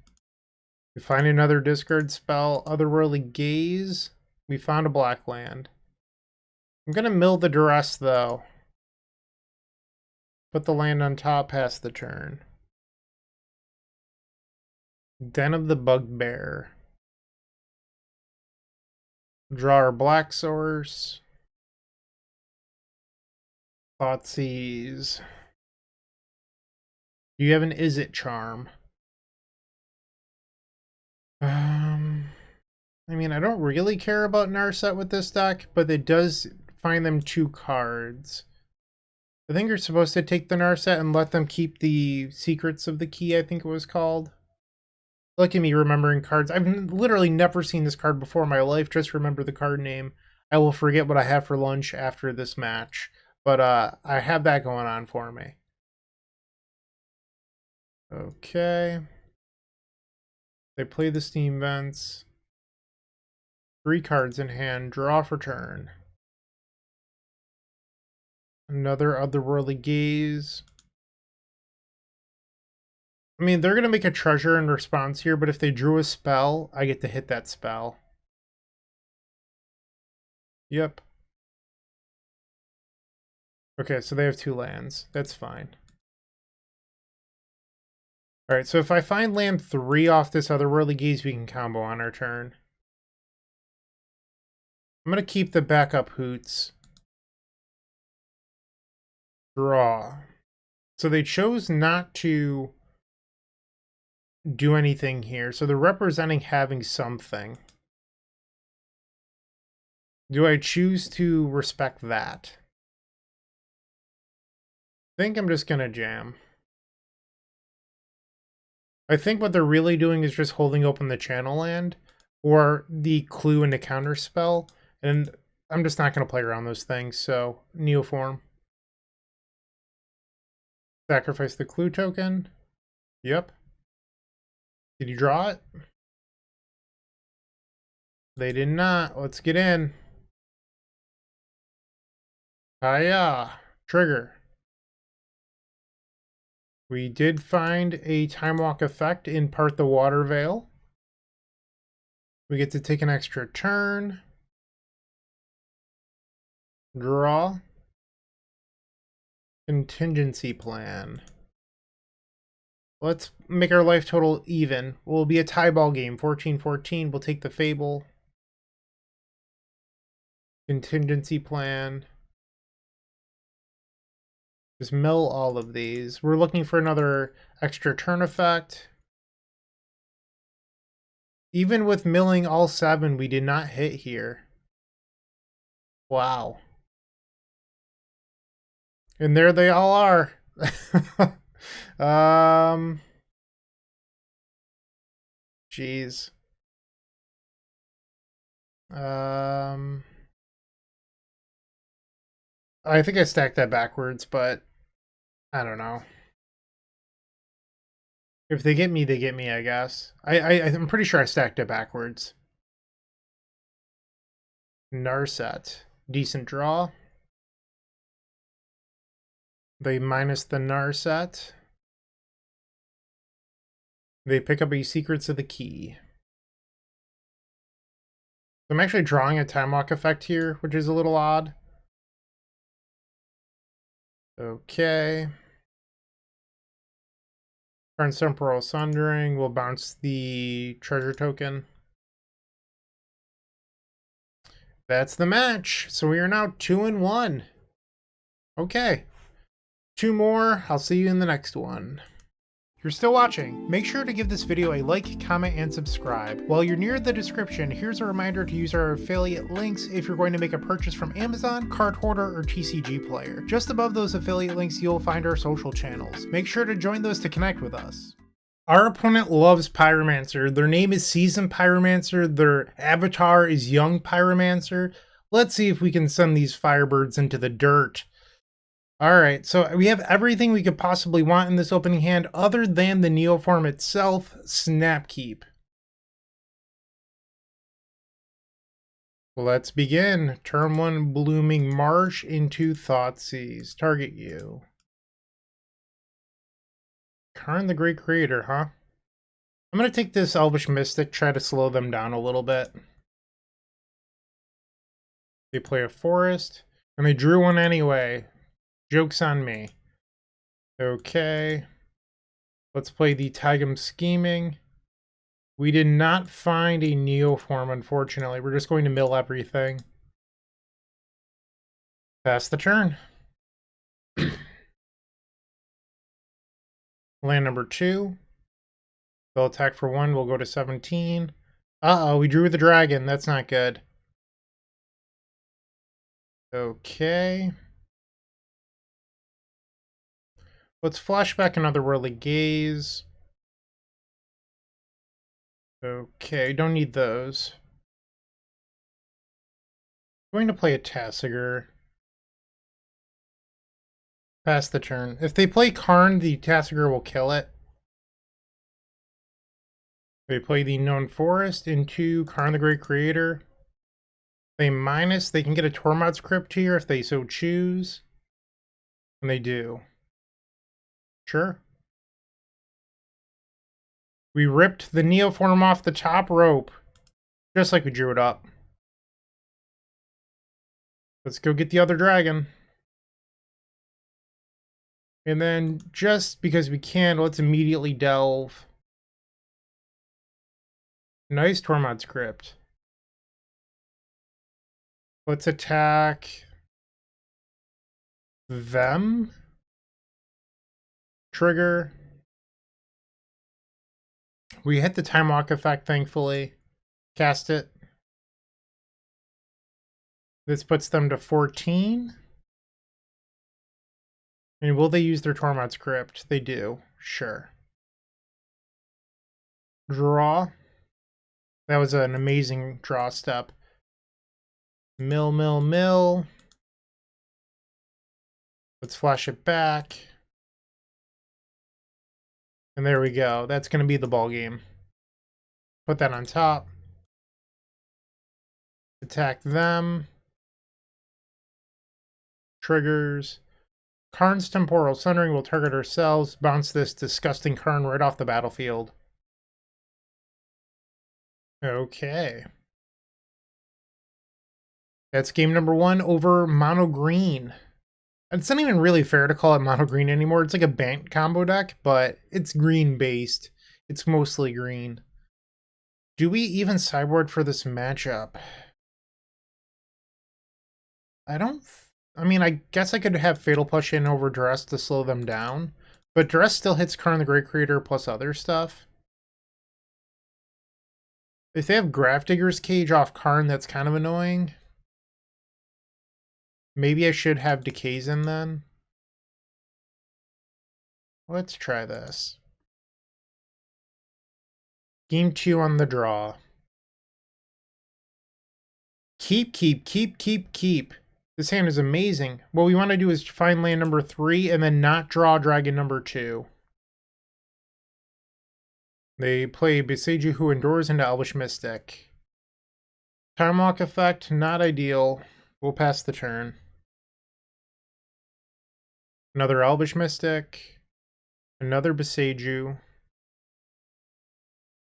We find another discard spell, Otherworldly Gaze. We found a black land. I'm going to mill the Duress, though. Put the land on top, pass the turn. Den of the Bugbear. Draw our black source. Thoughtseize. Do you have an Is It charm? I mean, I don't really care about Narset with this deck, but it does find them 2 cards. I think you're supposed to take the Narset and let them keep the Secrets of the Key, I think it was called. Look at me remembering cards. I've literally never seen this card before in my life. Just remember the card name. I will forget what I have for lunch after this match. But I have that going on for me. Okay. They play the Steam Vents. 3 cards in hand. Draw for turn. Another Otherworldly Gaze. I mean, they're going to make a treasure in response here, but if they drew a spell, I get to hit that spell. Yep. Okay, so they have 2 lands. That's fine. Alright, so if I find land 3 off this Otherworldly Gaze, we can combo on our turn. I'm going to keep the backup Hoots. Draw. So they chose not to do anything here. So they're representing having something. Do I choose to respect that? I think I'm just going to jam. I think what they're really doing is just holding open the channel land or the clue and the counter spell. And I'm just not going to play around those things. So Neoform. Sacrifice the clue token. Yep. Did you draw it? They did not. Let's get in. Hiya. Trigger. We did find a Time Walk effect in part the Waterveil. We get to take an extra turn. Draw. Contingency Plan. Let's make our life total even. We'll be a tie ball game. 14-14. We'll take the Fable. Contingency Plan. Just mill all of these. We're looking for another extra turn effect. Even with milling all 7, we did not hit here. Wow. And there they all are. Jeez. I think I stacked that backwards, but I don't know. If they get me, I guess. I'm pretty sure I stacked it backwards. Narset. Decent draw. They minus the Narset. They pick up a Secrets of the Key. I'm actually drawing a Time Walk effect here, which is a little odd. Okay. Karn Temporal Sundering will bounce the treasure token. That's the match. So we are now 2-1. Okay. 2 more. I'll see you in the next one. If you're still watching, make sure to give this video a like, comment, and subscribe. While you're near the description, here's a reminder to use our affiliate links if you're going to make a purchase from Amazon, Card Hoarder, or TCG Player. Just above those affiliate links, you'll find our social channels. Make sure to join those to connect with us. Our opponent loves Pyromancer. Their name is Seasoned Pyromancer. Their avatar is Young Pyromancer. Let's see if we can send these Firebirds into the dirt. Alright, so we have everything we could possibly want in this opening hand other than the Neoform itself, Snapkeep. Let's begin. Turn 1, Blooming Marsh into Thoughtseize. Target you. Karn the Great Creator, huh? I'm going to take this Elvish Mystic, try to slow them down a little bit. They play a Forest, and they drew one anyway. Joke's on me. Okay. Let's play the Taigam Scheming. We did not find a Neoform, unfortunately. We're just going to mill everything. Pass the turn. Land number 2. They'll attack for 1. We'll go to 17. Uh-oh, we drew the dragon. That's not good. Okay. Let's flashback another Otherworldly Gaze. Okay, don't need those. I'm going to play a Tasigur. Pass the turn. If they play Karn, the Tasigur will kill it. They play the Known Forest into Karn the Great Creator. They minus, they can get a Tormod's Crypt here if they so choose. And they do. Sure. We ripped the Neoform off the top rope. Just like we drew it up. Let's go get the other dragon. And then, just because we can, let's immediately delve. Nice Tormod's Crypt. Let's attack them. Trigger. We hit the Time Walk effect, thankfully. Cast it. This puts them to 14. And will they use their Tormod's Crypt? They do. Sure. Draw. That was an amazing draw step. Mill, mill, mill. Let's flash it back. And there we go. That's going to be the ball game. Put that on top. Attack them. Triggers. Karn's Temporal Sundering will target ourselves. Bounce this disgusting Karn right off the battlefield. Okay. That's game number 1 over mono green. It's not even really fair to call it mono green anymore. It's like a Bant combo deck, but it's green based. It's mostly green. Do we even sideboard for this matchup? I mean, I guess I could have Fatal Push in over Dress to slow them down, but Dress still hits Karn the Great Creator plus other stuff. If they have Grafdigger's Cage off Karn, that's kind of annoying. Maybe I should have Decays in then. Let's try this. Game 2 on the draw. Keep, keep, keep, keep, keep. This hand is amazing. What we want to do is find land number 3 and then not draw dragon number 2. They play Beseiju Who Endures into Elvish Mystic. Time Walk effect, not ideal. We'll pass the turn. Another Elvish Mystic. Another Beseiju.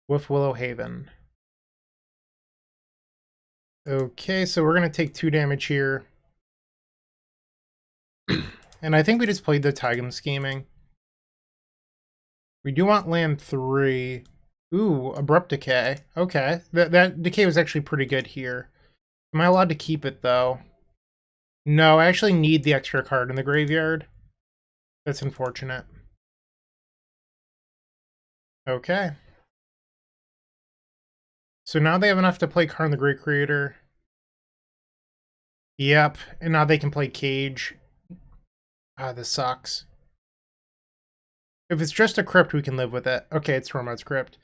With Willow Haven. Okay, so we're going to take 2 damage here. And I think we just played the Taigam Scheming. We do want land 3. Ooh, Abrupt Decay. Okay, that decay was actually pretty good here. Am I allowed to keep it, though? No, I actually need the extra card in the graveyard. That's unfortunate. Okay. So now they have enough to play Karn the Great Creator. Yep, and now they can play Cage. Ah, this sucks. If it's just a crypt, we can live with it. Okay, it's Tormod's Crypt.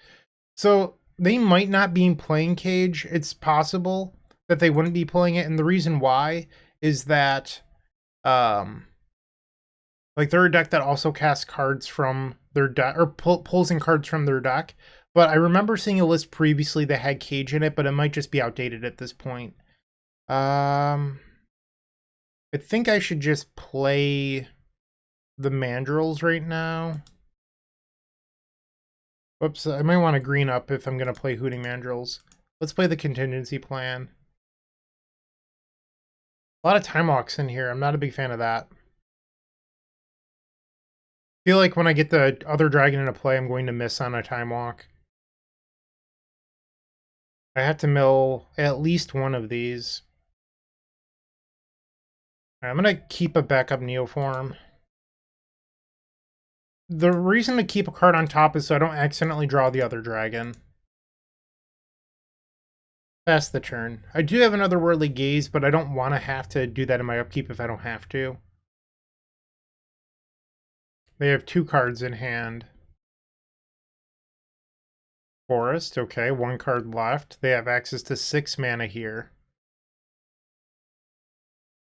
So they might not be playing Cage. It's possible that they wouldn't be playing it, and the reason why is that like they're a deck that also casts cards from their deck, or pulls in cards from their deck. But I remember seeing a list previously that had Cage in it, but it might just be outdated at this point. I think I should just play the Mandrills right now. Whoops, I might want to green up if I'm going to play Hooting Mandrills. Let's play the Contingency Plan. A lot of time walks in here. I'm not a big fan of that. I feel like when I get the other dragon into play, I'm going to miss on a time walk. I have to mill at least one of these. Right, I'm going to keep a backup Neoform. The reason to keep a card on top is so I don't accidentally draw the other dragon. Pass the turn. I do have another Otherworldly Gaze, but I don't want to have to do that in my upkeep if I don't have to. They have 2 cards in hand. Forest, okay, 1 card left. They have access to 6 mana here.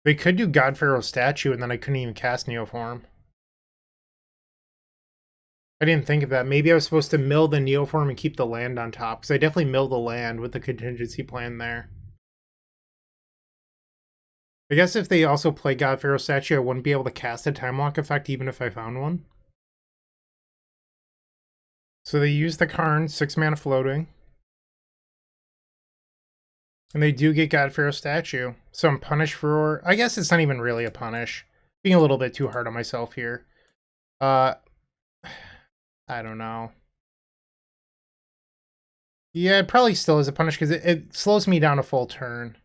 They could do God Pharaoh Statue, and then I couldn't even cast Neoform. I didn't think of that. Maybe I was supposed to mill the Neoform and keep the land on top, because I definitely milled the land with the Contingency Plan there. I guess if they also play God Pharaoh Statue, I wouldn't be able to cast a Time Lock effect even if I found one. So they use the Karn, 6 mana floating. And they do get God Pharaoh Statue. So I'm punished for... I guess it's not even really a punish. Being a little bit too hard on myself here. I don't know. Yeah, it probably still is a punish because it slows me down a full turn.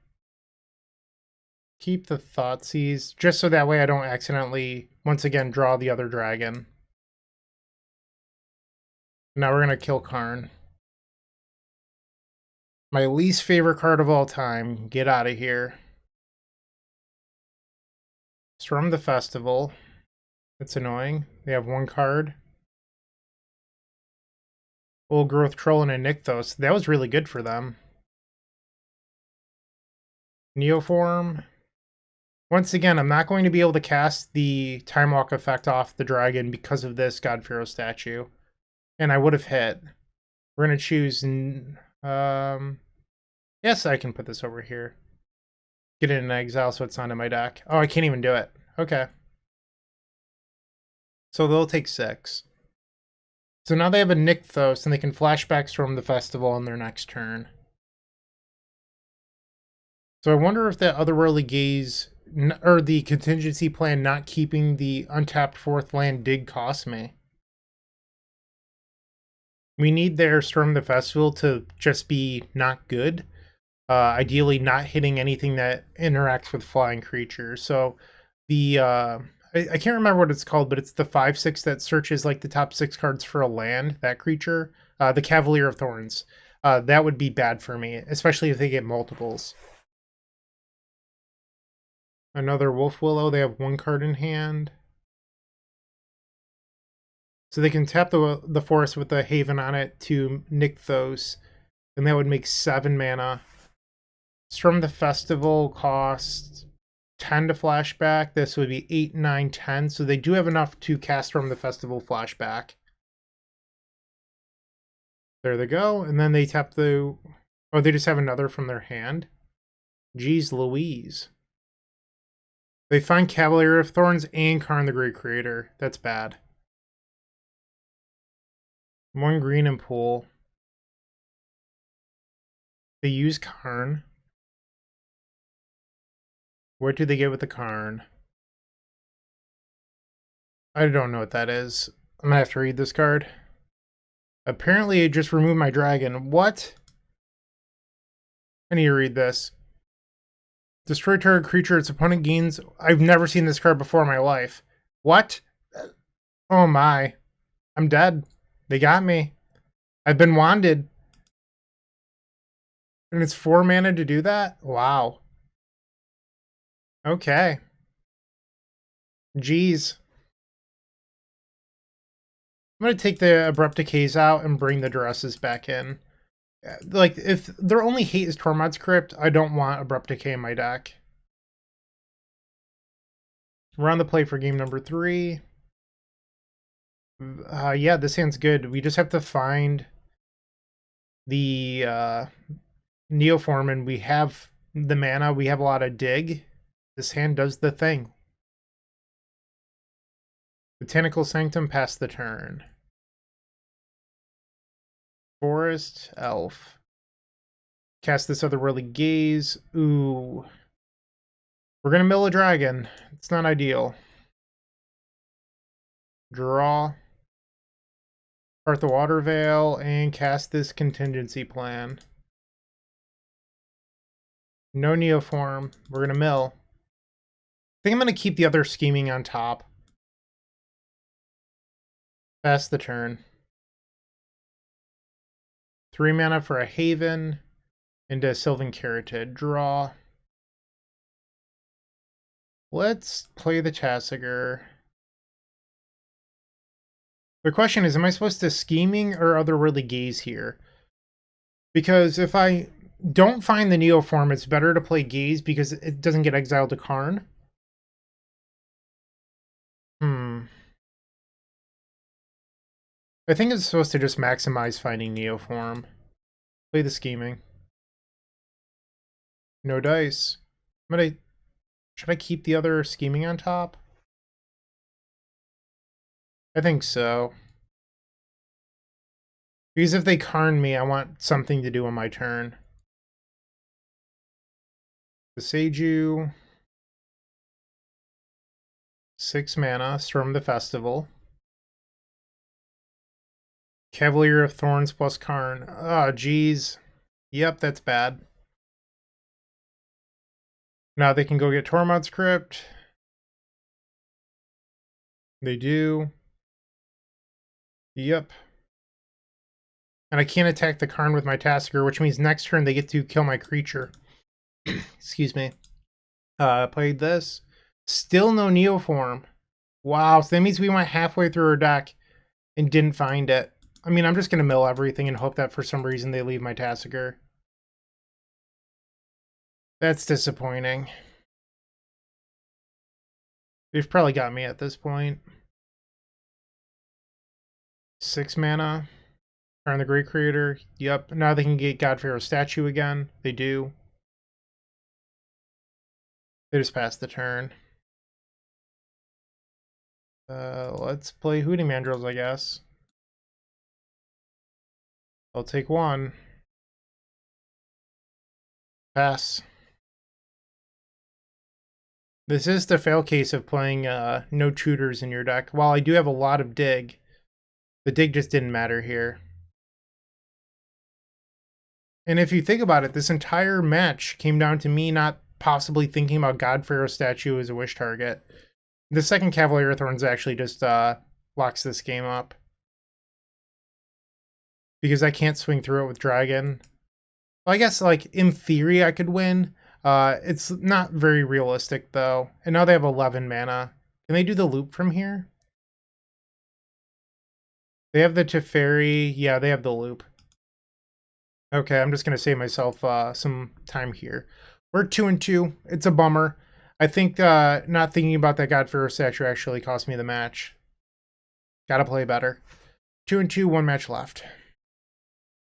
Keep the Thoughtseize, just so that way I don't accidentally, once again, draw the other dragon. Now we're going to kill Karn. My least favorite card of all time. Get out of here. Storm the Festival. That's annoying. They have 1 card. Old Growth Troll and a Nykthos. That was really good for them. Neoform. Once again, I'm not going to be able to cast the Time Walk effect off the dragon because of this God Pharaoh Statue. And I would have hit. We're going to choose... yes, I can put this over here. Get it in exile so it's not in my deck. Oh, I can't even do it. Okay. So they'll take 6. So now they have a Nykthos, and they can flashback Storm the Festival on their next turn. So I wonder if that Otherworldly Gaze, or the Contingency Plan not keeping the untapped 4th land did cost me. We need their Storm the Festival to just be not good. Ideally not hitting anything that interacts with flying creatures. So the... I can't remember what it's called, but it's the 5/6 that searches like the top 6 cards for a land, that creature. The Cavalier of Thorns. That would be bad for me, especially if they get multiples. Another Wolf Willow. They have 1 card in hand. So they can tap the forest with a Haven on it to Nykthos, and that would make 7 mana. Storm the Festival costs 10 to flashback. This would be 8, 9, 10. So they do have enough to cast Storm the Festival flashback. There they go. And then they tap the... Oh, they just have another from their hand. Jeez Louise. They find Cavalier of Thorns and Karn the Great Creator. That's bad. 1 green and pool. They use Karn. What do they get with the Karn? I don't know what that is. I'm gonna have to read this card. Apparently it just removed my dragon. What? I need to read this. Destroy target creature its opponent gains. I've never seen this card before in my life. What? Oh my. I'm dead. They got me. I've been wanded. And it's 4 mana to do that? Wow. Okay. Jeez. I'm going to take the Abrupt Decays out and bring the Duresses back in. Like, if their only hate is Tormod's Crypt, I don't want Abrupt Decay in my deck. We're on the play for game number 3. Yeah, this hand's good. We just have to find the Neoform, and we have the mana. We have a lot of dig. This hand does the thing. Botanical Sanctum, pass the turn. Forest, Elf. Cast this Otherworldly Gaze. Ooh. We're going to mill a dragon. It's not ideal. Draw. Start the Waterveil and cast this Contingency Plan. No Neoform. We're going to mill. I think I'm going to keep the other scheming on top. Pass the turn. 3 mana for a Haven into a Sylvan Carotid. Draw. Let's play the Tasigur. The question is, am I supposed to scheming or Otherworldly Gaze here? Because if I don't find the Neoform, it's better to play Gaze because it doesn't get exiled to Karn. I think it's supposed to just maximize finding Neoform. Play the scheming. No dice. Should I keep the other scheming on top? I think so. Because if they Karn me, I want something to do on my turn. The Seiju. 6 mana, Storm the Festival. Cavalier of Thorns plus Karn. Oh, geez. Yep, that's bad. Now they can go get Tormod's Crypt. They do. Yep. And I can't attack the Karn with my Tasigur, which means next turn they get to kill my creature. Excuse me. Played this. Still no Neoform. Wow, so that means we went halfway through our deck and didn't find it. I mean, I'm just going to mill everything and hope that for some reason they leave my Tasigur. That's disappointing. They've probably got me at this point. 6 mana. Karn the Great Creator. Yep. Now they can get God-Pharaoh's statue again. They do. They just passed the turn. Let's play Hooting Mandrills, I guess. I'll take 1. Pass. This is the fail case of playing no tutors in your deck. While I do have a lot of dig, the dig just didn't matter here. And if you think about it, this entire match came down to me not possibly thinking about God-Pharaoh's statue as a wish target. The second Cavalier of Thorns actually just locks this game up. Because I can't swing through it with Dragon. Well, I guess, like, in theory I could win. It's not very realistic, though. And now they have 11 mana. Can they do the loop from here? They have the Teferi. Yeah, they have the loop. Okay, I'm just going to save myself some time here. We're 2-2. It's a bummer. I think not thinking about that God-Pharaoh statue actually cost me the match. Gotta play better. 2-2, 1 match left.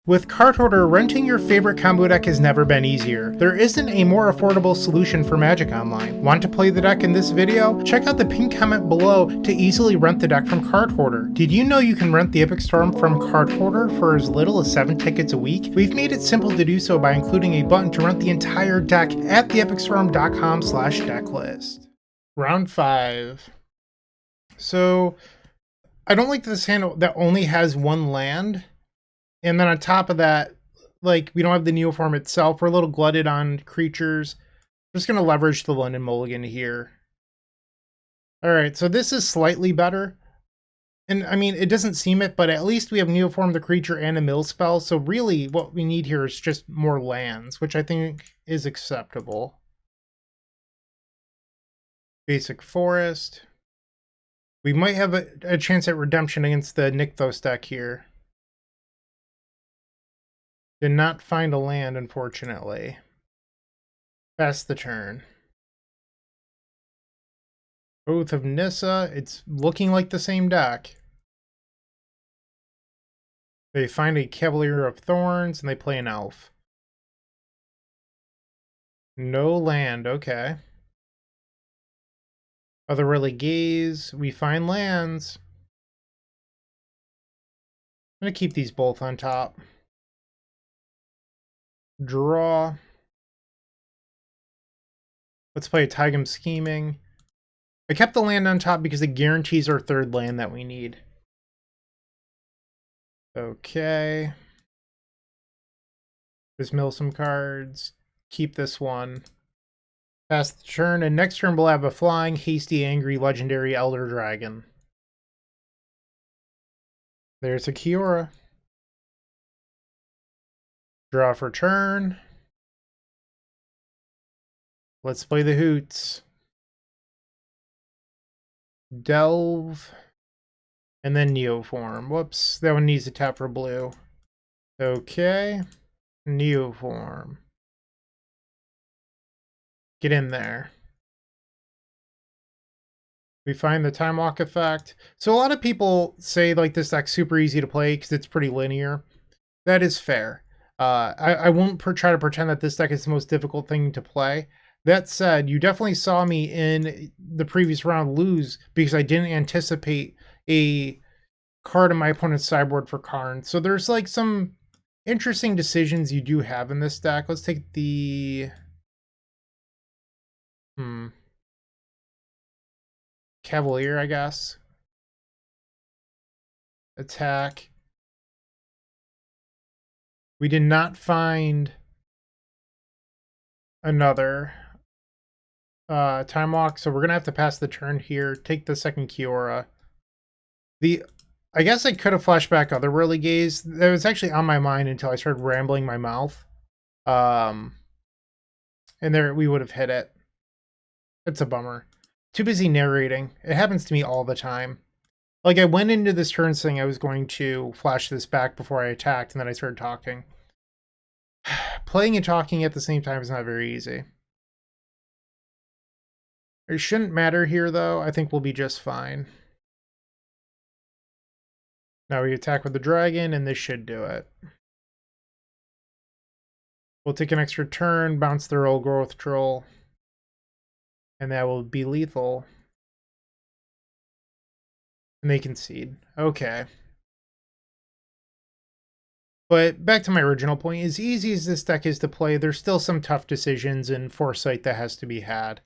With Card Hoarder, renting your favorite combo deck has never been easier. There isn't a more affordable solution for Magic Online. Want to play the deck in this video? Check out the pinned comment below to easily rent the deck from Card Hoarder. Did you know you can rent the Epic Storm from Card Hoarder for as little as 7 tickets a week? We've made it simple to do so by including a button to rent the entire deck at theepicstorm.com/decklist. Round 5. So, I don't like this hand that only has 1 land. And then on top of that, like, we don't have the Neoform itself. We're a little glutted on creatures. just going to leverage the London Mulligan here. All right, so this is slightly better. And I mean, it doesn't seem it, but at least we have Neoform the creature and a mill spell. So really what we need here is just more lands, which I think is acceptable. Basic Forest. We might have a chance at redemption against the Nykthos deck here. Did not find a land, unfortunately. Pass the turn. Oath of Nissa. It's looking like the same deck. They find a Cavalier of Thorns, and they play an elf. No land, okay. Otherworldly Gaze. We find lands. I'm going to keep these both on top. Draw. Let's play a Taigam Scheming. I kept the land on top because it guarantees our third land that we need. Okay. Just mill some cards. Keep this one. Pass the turn, and next turn we'll have a flying, hasty, angry, legendary Elder Dragon. There's a Kiora. Draw for turn. Let's play the Hoots. Delve. And then Neoform. Whoops, that one needs a tap for blue. Okay. Neoform. Get in there. We find the Time Walk effect. So a lot of people say like this deck's super easy to play because it's pretty linear. That is fair. I won't try to pretend that this deck is the most difficult thing to play. That said, you definitely saw me in the previous round lose because I didn't anticipate a card in my opponent's sideboard for Karn. So there's like some interesting decisions you do have in this deck. Let's take the... Cavalier, I guess. Attack. We did not find another Time Walk, so we're going to have to pass the turn here. Take the second Kiora. I guess I could have flashed back Otherworldly Gaze. That was actually on my mind until I started rambling my mouth. And there we would have hit it. It's a bummer. Too busy narrating. It happens to me all the time. Like, I went into this turn saying I was going to flash this back before I attacked, and then I started talking. Playing and talking at the same time is not very easy. It shouldn't matter here, though. I think we'll be just fine. Now we attack with the dragon, and this should do it. We'll take an extra turn, bounce their old growth troll, and that will be lethal. And they concede. Okay. But back to my original point, as easy as this deck is to play, there's still some tough decisions and foresight that has to be had.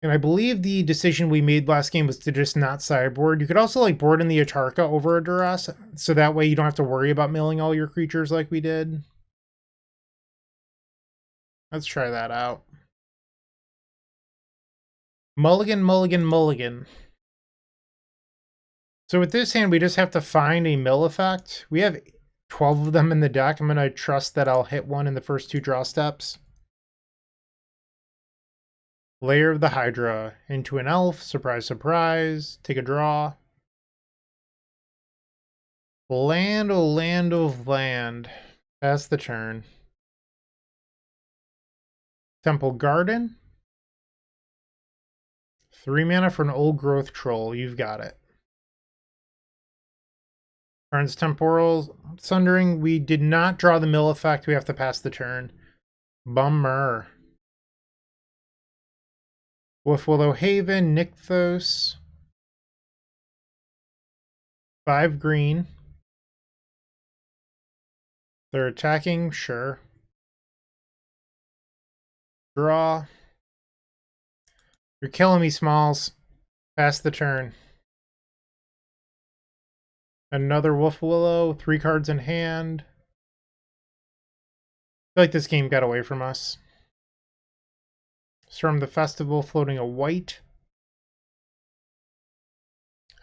And I believe the decision we made last game was to just not sideboard. You could also like board in the Atarka over a Duress, so that way you don't have to worry about milling all your creatures like we did. Let's try that out. Mulligan, mulligan, mulligan. So with this hand, we just have to find a mill effect. We have 12 of them in the deck. I'm going to trust that I'll hit one in the first two draw steps. Layer of the Hydra into an elf. Surprise, surprise. Take a draw. Land, oh land, oh land. Pass the turn. Temple Garden. 3 mana for an old growth troll. You've got it. Karn's Temporal. Sundering. We did not draw the mill effect. We have to pass the turn. Bummer. Willow Haven, Nykthos. 5 green. They're attacking, sure. Draw. You're killing me, Smalls. Pass the turn. Another Willow, 3 cards in hand. I feel like this game got away from us. Storm the Festival, floating a white.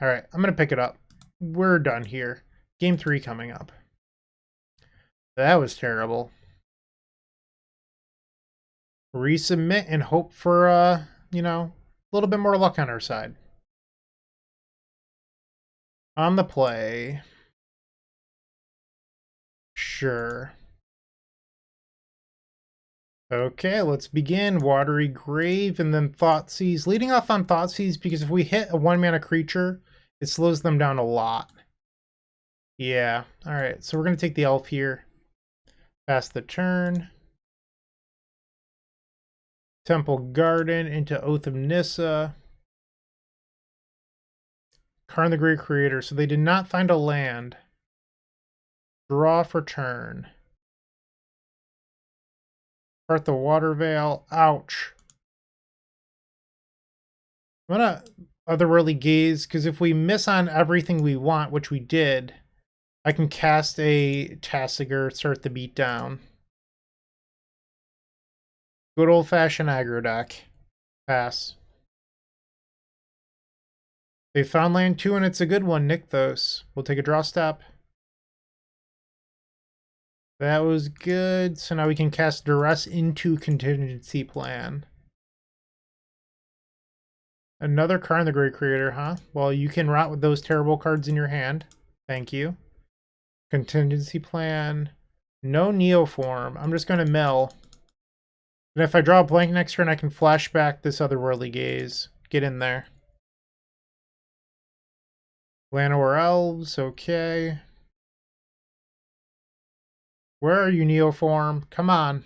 All right, I'm going to pick it up. We're done here. Game 3 coming up. That was terrible. Resubmit and hope for, you know, a little bit more luck on our side. On the play. Sure. Okay, let's begin. Watery Grave and then Thoughtseize. Leading off on Thoughtseize because if we hit a 1-mana creature, it slows them down a lot. Yeah, alright, so we're going to take the elf here. Pass the turn. Temple Garden into Oath of Nissa. Karn the Great Creator. So they did not find a land. Draw for turn. Start the Waterveil. Ouch. I'm gonna Otherworldly Gaze, because if we miss on everything we want, which we did, I can cast a Tasigur, start the beatdown. Good old-fashioned aggro deck. Pass. They found land 2, and it's a good one, Nykthos. We'll take a draw step. That was good. So now we can cast Duress into Contingency Plan. Another Karn the Great Creator, huh? Well, you can rot with those terrible cards in your hand. Thank you. Contingency Plan. No Neoform. I'm just going to mill. And if I draw a blank next turn, I can flash back this Otherworldly Gaze. Get in there. Llanowar Elves, okay. Where are you, Neoform? Come on.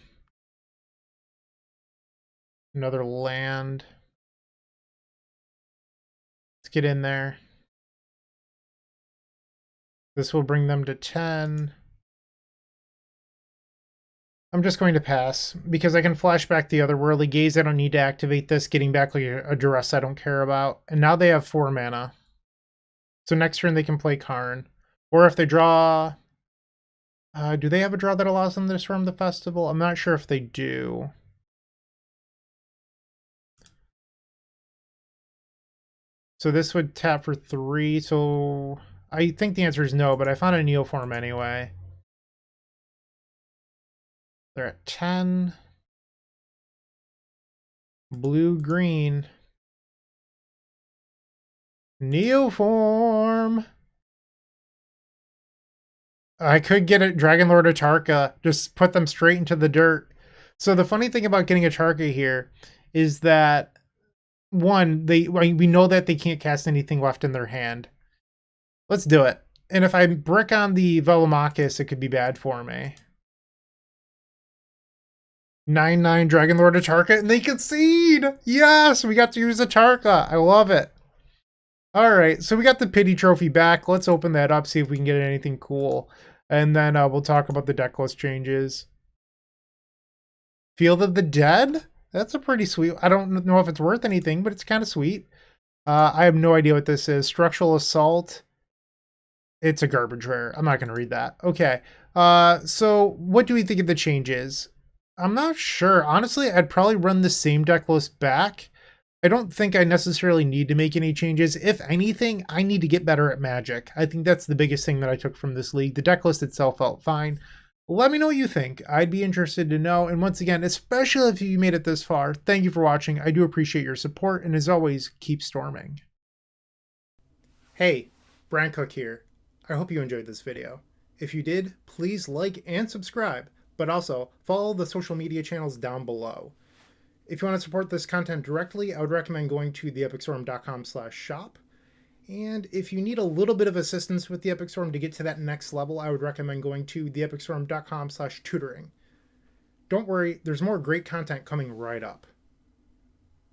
Another land. Let's get in there. This will bring them to 10. I'm just going to pass, because I can flash back the Otherworldly Gaze. I don't need to activate this, getting back like a Duress I don't care about. And now they have 4 mana. So next turn they can play Karn. Or if they draw... do they have a draw that allows them to Storm the Festival? I'm not sure if they do. So this would tap for 3, so... I think the answer is no, but I found a Neoform anyway. They're at 10. Blue-green. Neoform! I could get a Dragon Lord Atarka, just put them straight into the dirt. So the funny thing about getting a Atarka here is that, one, we know that they can't cast anything left in their hand. Let's do it. And if I brick on the Velomachus, it could be bad for me. 9/9 Dragon Lord Atarka, and they concede! Yes, we got to use Atarka. I love it. Alright, so we got the Pity Trophy back. Let's open that up, see if we can get anything cool. And then we'll talk about the deck list changes. Field of the Dead? That's a pretty sweet... I don't know if it's worth anything, but it's kind of sweet. I have no idea what this is. Structural Assault. It's a garbage rare. I'm not going to read that. Okay. So what do we think of the changes? I'm not sure. Honestly, I'd probably run the same deck list back. I don't think I necessarily need to make any changes. If anything, I need to get better at Magic. I think that's the biggest thing that I took from this league. The deck list itself felt fine. Let me know what you think. I'd be interested to know. And once again, especially if you made it this far, thank you for watching. I do appreciate your support. And as always, keep storming. Hey, Bryant Cook here. I hope you enjoyed this video. If you did, please like and subscribe, but also follow the social media channels down below. If you want to support this content directly, I would recommend going to theepicstorm.com/shop. And if you need a little bit of assistance with the Epic Storm to get to that next level, I would recommend going to theepicstorm.com/tutoring. Don't worry, there's more great content coming right up.